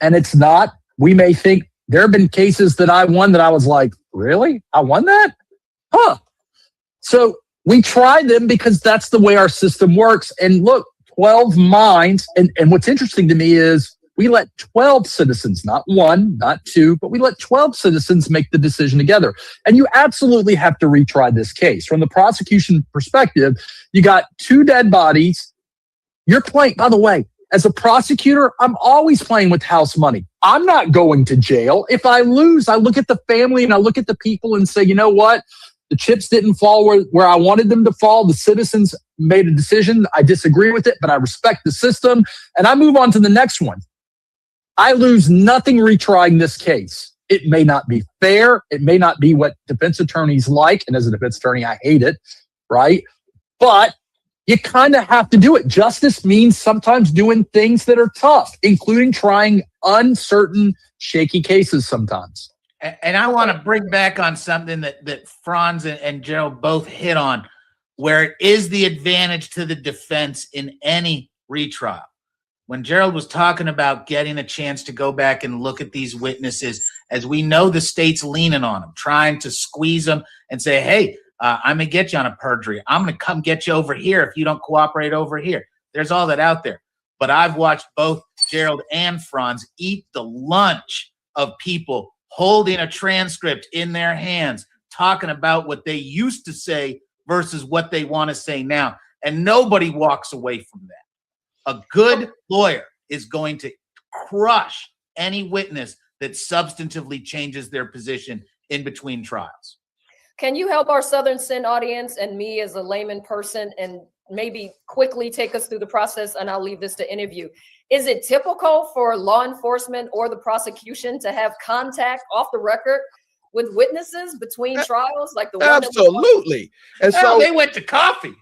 and it's not. We may think there have been cases that I won that I was like, really? I won that? Huh. So we try them because that's the way our system works. And look, 12 minds. And what's interesting to me is we let 12 citizens, not one, not two, but we let 12 citizens make the decision together. And you absolutely have to retry this case. From the prosecution perspective, you got 2 dead bodies. You're playing, by the way, as a prosecutor, I'm always playing with house money. I'm not going to jail. If I lose, I look at the family and I look at the people and say, you know what? The chips didn't fall where I wanted them to fall. The citizens made a decision. I disagree with it, but I respect the system. And I move on to the next one. I lose nothing retrying this case. It may not be fair. It may not be what defense attorneys like. And as a defense attorney, I hate it, right? But you kind of have to do it. Justice means sometimes doing things that are tough, including trying uncertain, shaky cases sometimes. And I want to bring back on something that Franz and Gerald both hit on, where it is the advantage to the defense in any retrial. When Gerald was talking about getting a chance to go back and look at these witnesses, as we know the state's leaning on them, trying to squeeze them and say, hey, I'm going to get you on a perjury. I'm going to come get you over here if you don't cooperate over here. There's all that out there. But I've watched both Gerald and Franz eat the lunch of people holding a transcript in their hands, talking about what they used to say versus what they want to say now. And nobody walks away from that. A good lawyer is going to crush any witness that substantively changes their position in between trials. Can you help our Southern Sin audience and me as a layman person and maybe quickly take us through the process? And I'll leave this to any of you. Is it typical for law enforcement or the prosecution to have contact off the record with witnesses between trials, like the one? Absolutely. And so they went to coffee.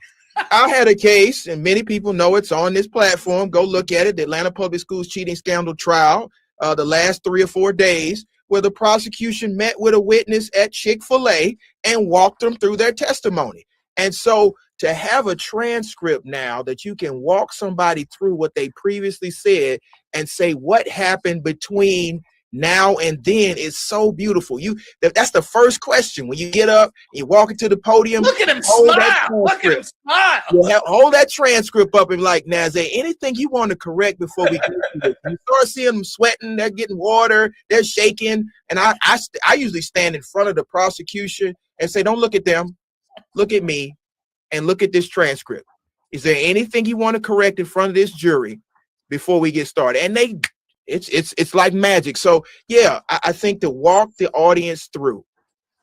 I had a case, and many people know it's on this platform. Go look at it. The Atlanta Public Schools cheating scandal trial, the last 3 or 4 days, where the prosecution met with a witness at Chick-fil-A and walked them through their testimony. And so to have a transcript now that you can walk somebody through what they previously said and say what happened between now and then is so beautiful. That's the first question when you get up, you walk into the podium. Look at him smile. Look at him smile. Hold that transcript up and like, now, is there anything you want to correct before we get to this? You start seeing them sweating, they're getting water, they're shaking. And I usually stand in front of the prosecution and say, don't look at them, look at me and look at this transcript. Is there anything you want to correct in front of this jury before we get started? And it's like magic. So yeah, I think to walk the audience through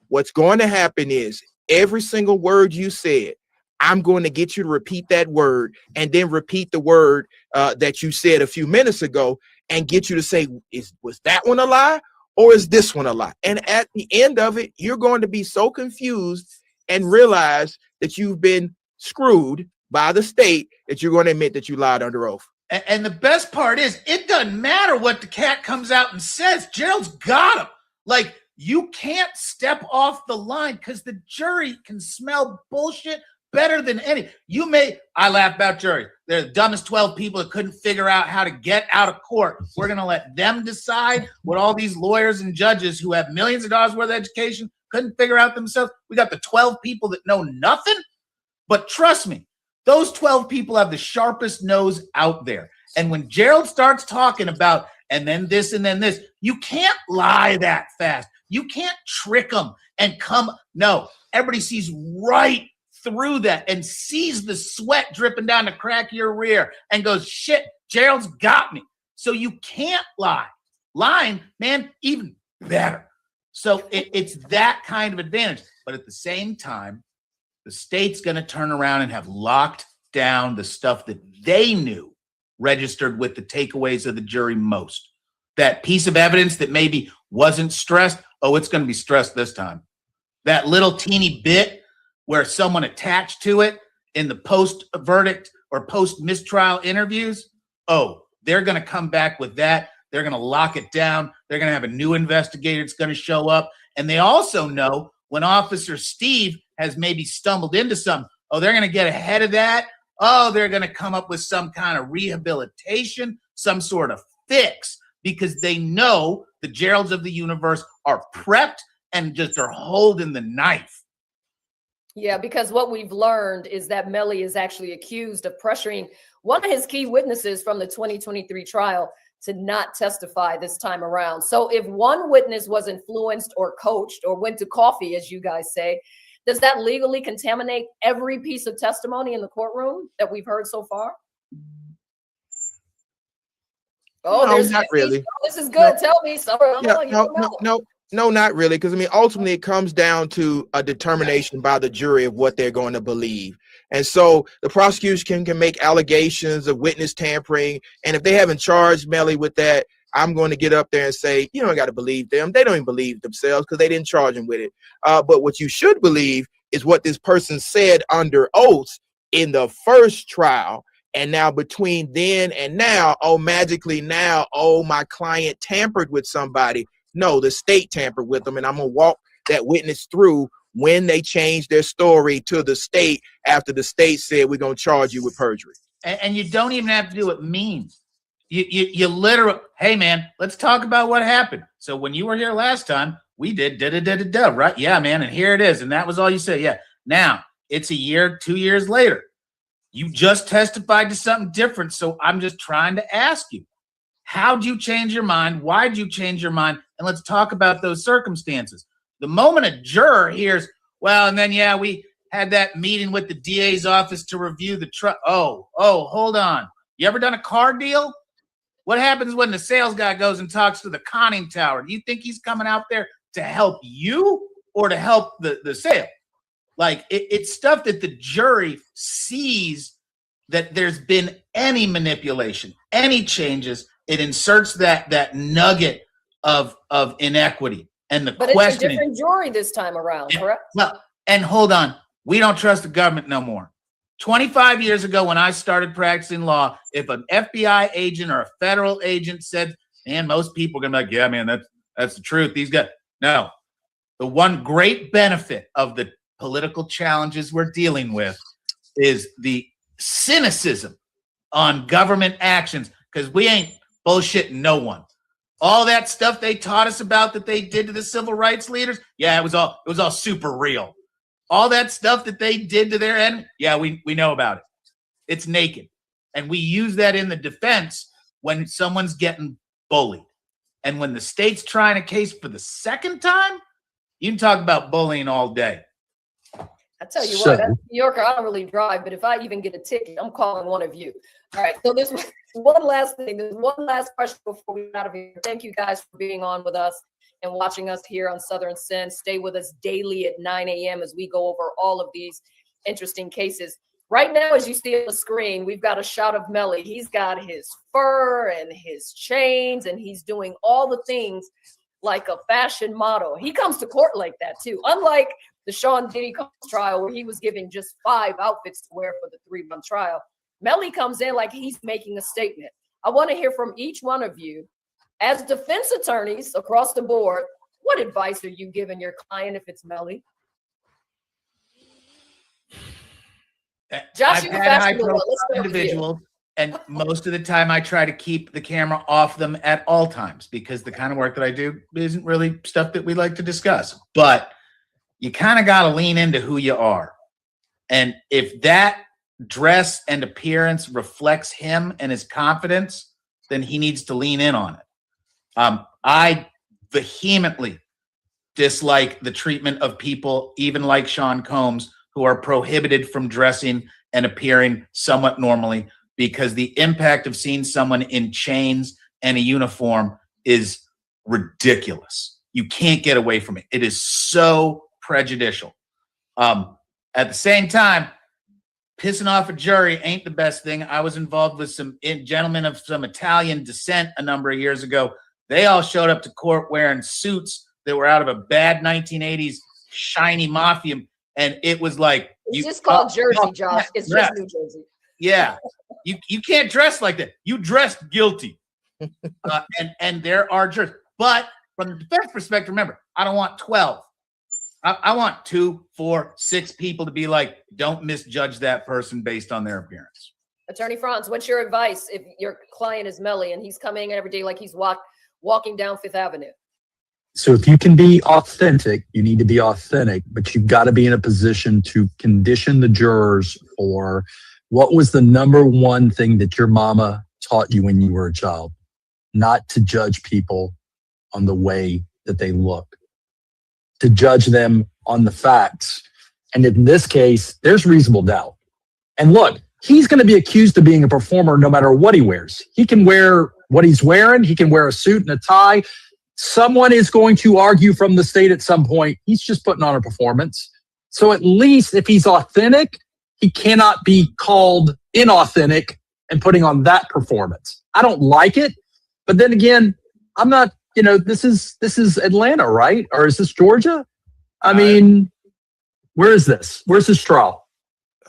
what's going to happen is every single word you said, I'm going to get you to repeat that word and then repeat the word that you said a few minutes ago and get you to say, was that one a lie or is this one a lie? And at the end of it, you're going to be so confused and realize that you've been screwed by the state that you're going to admit that you lied under oath. And the best part is, it doesn't matter what the cat comes out and says. Gerald's got him. Like, You can't step off the line because the jury can smell bullshit better than any. I laugh about juries. They're the dumbest 12 people that couldn't figure out how to get out of court. We're going to let them decide what all these lawyers and judges who have millions of dollars worth of education couldn't figure out themselves. We got the 12 people that know nothing. But trust me, those 12 people have the sharpest nose out there. And when Gerald starts talking about, and then this, you can't lie that fast. You can't trick them and come. No, everybody sees right through that and sees the sweat dripping down the crack of your rear and goes, shit, Gerald's got me. So you can't lie. Lying, man, even better. So it's that kind of advantage. But at the same time, the state's going to turn around and have locked down the stuff that they knew registered with the takeaways of the jury most. That piece of evidence that maybe wasn't stressed, oh, it's going to be stressed this time. That little teeny bit where someone attached to it in the post-verdict or post-mistrial interviews, oh, they're going to come back with that. They're going to lock it down. They're going to have a new investigator that's going to show up. And they also know when Officer Steve has maybe stumbled into something, oh, they're going to get ahead of that. Oh, they're going to come up with some kind of rehabilitation, some sort of fix, because they know the Geralds of the universe are prepped and just are holding the knife. Yeah, because what we've learned is that Melly is actually accused of pressuring one of his key witnesses from the 2023 trial to not testify this time around. So if one witness was influenced or coached or went to coffee, as you guys say, does that legally contaminate every piece of testimony in the courtroom that we've heard so far? Oh, no, not really. Oh, this is good. No. Tell me. No, not really. Because I mean, ultimately, it comes down to a determination by the jury of what they're going to believe. And so the prosecution can make allegations of witness tampering. And if they haven't charged Melly with that, I'm going to get up there and say, you don't got to believe them. They don't even believe themselves because they didn't charge him with it. But what you should believe is what this person said under oath in the first trial. And now between then and now, oh, magically now, oh, my client tampered with somebody. No, the state tampered with them. And I'm going to walk that witness through when they changed their story to the state after the state said, we're going to charge you with perjury. And you don't even have to do what means. You literally, hey, man, let's talk about what happened. So when you were here last time, we did da-da-da-da-da, right? Yeah, man, and here it is. And that was all you said. Yeah. Now, it's a year, 2 years later. You just testified to something different. So I'm just trying to ask you, how'd you change your mind? Why'd you change your mind? And let's talk about those circumstances. The moment a juror hears, well, and then, yeah, we had that meeting with the DA's office to review the truck. Oh, hold on. You ever done a car deal? What happens when the sales guy goes and talks to the conning tower? Do you think he's coming out there to help you or to help the sale? Like, it's stuff that the jury sees that there's been any manipulation, any changes. It inserts that nugget of inequity and the questioning. But it's a different jury this time around, correct? Well, and hold on. We don't trust the government no more. 25 years ago when I started practicing law, if an FBI agent or a federal agent said, man, most people are going to be like, yeah, man, that's the truth. These guys. No. The one great benefit of the political challenges we're dealing with is the cynicism on government actions, because we ain't bullshitting no one. All that stuff they taught us about that they did to the civil rights leaders, yeah, it was all super real. All that stuff that they did to their enemy, yeah, we know about it. It's naked. And we use that in the defense when someone's getting bullied. And when the state's trying a case for the second time, you can talk about bullying all day. I tell you what, as a New Yorker, I don't really drive, but if I even get a ticket, I'm calling one of you. All right, so there's one last thing. There's one last question before we get out of here. Thank you guys for being on with us and watching us here on Southern Sin. Stay with us daily at 9 a.m. as we go over all of these interesting cases. Right now, as you see on the screen, we've got a shot of Melly. He's got his fur and his chains, and he's doing all the things like a fashion model. He comes to court like that, too. Unlike the Sean Diddy trial where he was given just 5 outfits to wear for the 3-month trial, Melly comes in like he's making a statement. I want to hear from each one of you as defense attorneys across the board. What advice are you giving your client if it's Melly? Josh, I've you had high fashionable. profile Let's start with you. individuals, and most of the time I try to keep the camera off them at all times because the kind of work that I do isn't really stuff that we like to discuss. But you kind of got to lean into who you are. And if that dress and appearance reflects him and his confidence, then he needs to lean in on it. I vehemently dislike the treatment of people, even like Sean Combs, who are prohibited from dressing and appearing somewhat normally, because the impact of seeing someone in chains and a uniform is ridiculous. You can't get away from it. It is so prejudicial. At the same time, pissing off a jury ain't the best thing. I was involved with some gentlemen of some Italian descent a number of years ago. They all showed up to court wearing suits that were out of a bad 1980s shiny mafia. And it was like, it's just called Jersey, Josh. It's just New Jersey. Yeah. You can't dress like that. You dressed guilty. And there are jurors. But from the defense perspective, remember, I don't want 12. I want 2, 4, 6 people to be like, don't misjudge that person based on their appearance. Attorney Franz, what's your advice if your client is Melly and he's coming in every day like he's walking down Fifth Avenue? So if you can be authentic, you need to be authentic, but you've got to be in a position to condition the jurors for what was the number one thing that your mama taught you when you were a child, not to judge people on the way that they look, to judge them on the facts. And in this case, there's reasonable doubt. And look, he's going to be accused of being a performer no matter what he wears. He can wear what he's wearing. He can wear a suit and a tie. Someone is going to argue from the state at some point, he's just putting on a performance. So at least if he's authentic, he cannot be called inauthentic and putting on that performance. I don't like it. But then again, I'm not, this is Atlanta, right? Or is this Georgia? I mean, where is this? Where's this trial?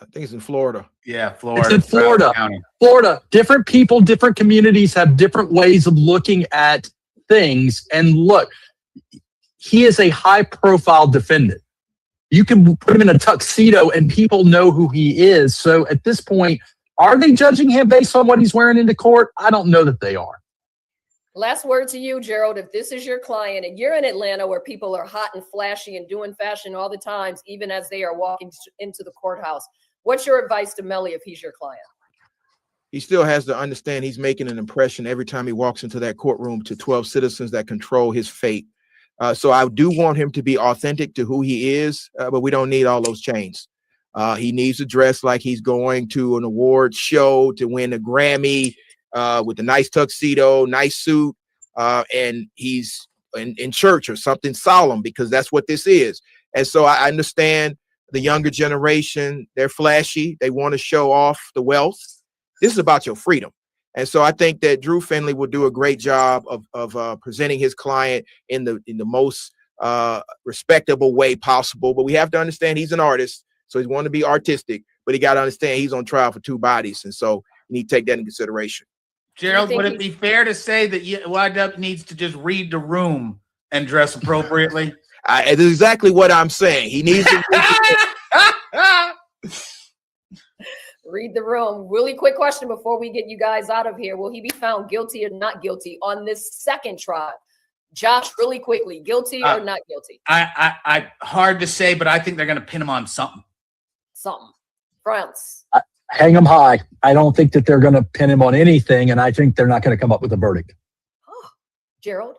I think it's in Florida. Yeah, Florida. It's in Florida. Florida. Different people, different communities have different ways of looking at things. And look, he is a high-profile defendant. You can put him in a tuxedo and people know who he is. So at this point, are they judging him based on what he's wearing into court? I don't know that they are. Last word to you, Gerald. If this is your client and you're in Atlanta where people are hot and flashy and doing fashion all the times, even as they are walking into the courthouse, what's your advice to Melly if he's your client? He still has to understand he's making an impression every time he walks into that courtroom to 12 citizens that control his fate. So I do want him to be authentic to who he is, but we don't need all those chains. He needs to dress like he's going to an awards show to win a Grammy, with a nice tuxedo, nice suit, and he's in church or something solemn, because that's what this is. And so I understand the younger generation, they're flashy. They want to show off the wealth. This is about your freedom. And so I think that Drew Finley will do a great job of presenting his client in the most respectable way possible. But we have to understand he's an artist, so he's want to be artistic, but he got to understand he's on trial for 2 bodies. And so you need to take that into consideration. Gerald, would it be fair to say that YW needs to just read the room and dress appropriately? That's exactly what I'm saying. He needs to read the room. Really quick question before we get you guys out of here. Will he be found guilty or not guilty on this second trial? Josh, really quickly, guilty or not guilty? I hard to say, but I think they're going to pin him on something. Something. Franz. Hang him high. I don't think that they're going to pin him on anything, and I think they're not going to come up with a verdict. Gerald?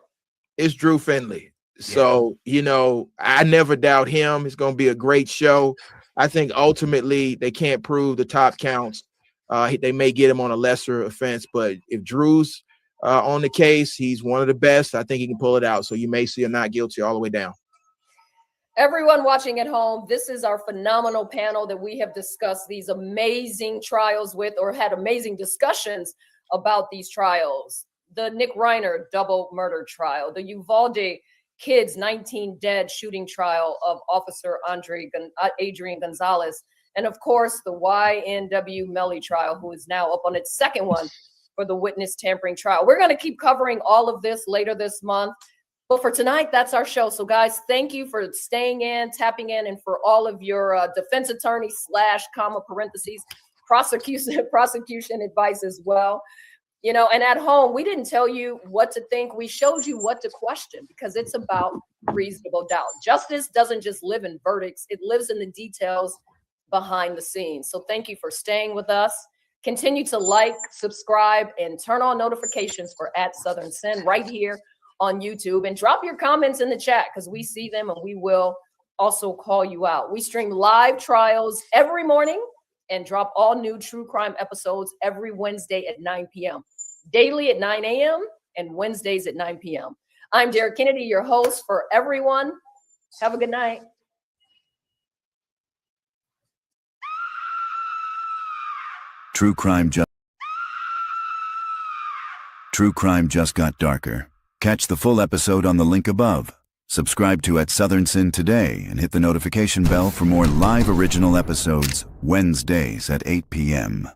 It's Drew Finley. So, I never doubt him. It's going to be a great show. I think ultimately they can't prove the top counts. They may get him on a lesser offense, but if Drew's on the case, he's one of the best. I think he can pull it out. So you may see a not guilty all the way down. Everyone watching at home, this is our phenomenal panel that we have discussed these amazing trials with, or had amazing discussions about these trials. The Nick Reiner double murder trial, the Uvalde kids 19 dead shooting trial of Officer Adrian Gonzalez, and of course the YNW Melly trial, who is now up on its second one for the witness tampering trial. We're going to keep covering all of this later this month. Well, for tonight, that's our show. So guys, thank you for staying in, tapping in, and for all of your defense attorney / comma parentheses prosecution advice as well. You know, and at home, we didn't tell you what to think. We showed you what to question, because it's about reasonable doubt. Justice doesn't just live in verdicts. It lives in the details behind the scenes. So thank you for staying with us. Continue to like, subscribe, and turn on notifications for @SouthernSyn right here on YouTube, and drop your comments in the chat, because we see them and we will also call you out. We stream live trials every morning and drop all new true crime episodes every Wednesday at 9 p.m. Daily at 9 a.m. and Wednesdays at 9 p.m. I'm Dara Kennedy, your host for everyone. Have a good night. True crime just got darker. Catch the full episode on the link above. Subscribe to @SouthernSyn today and hit the notification bell for more live original episodes Wednesdays at 8 p.m.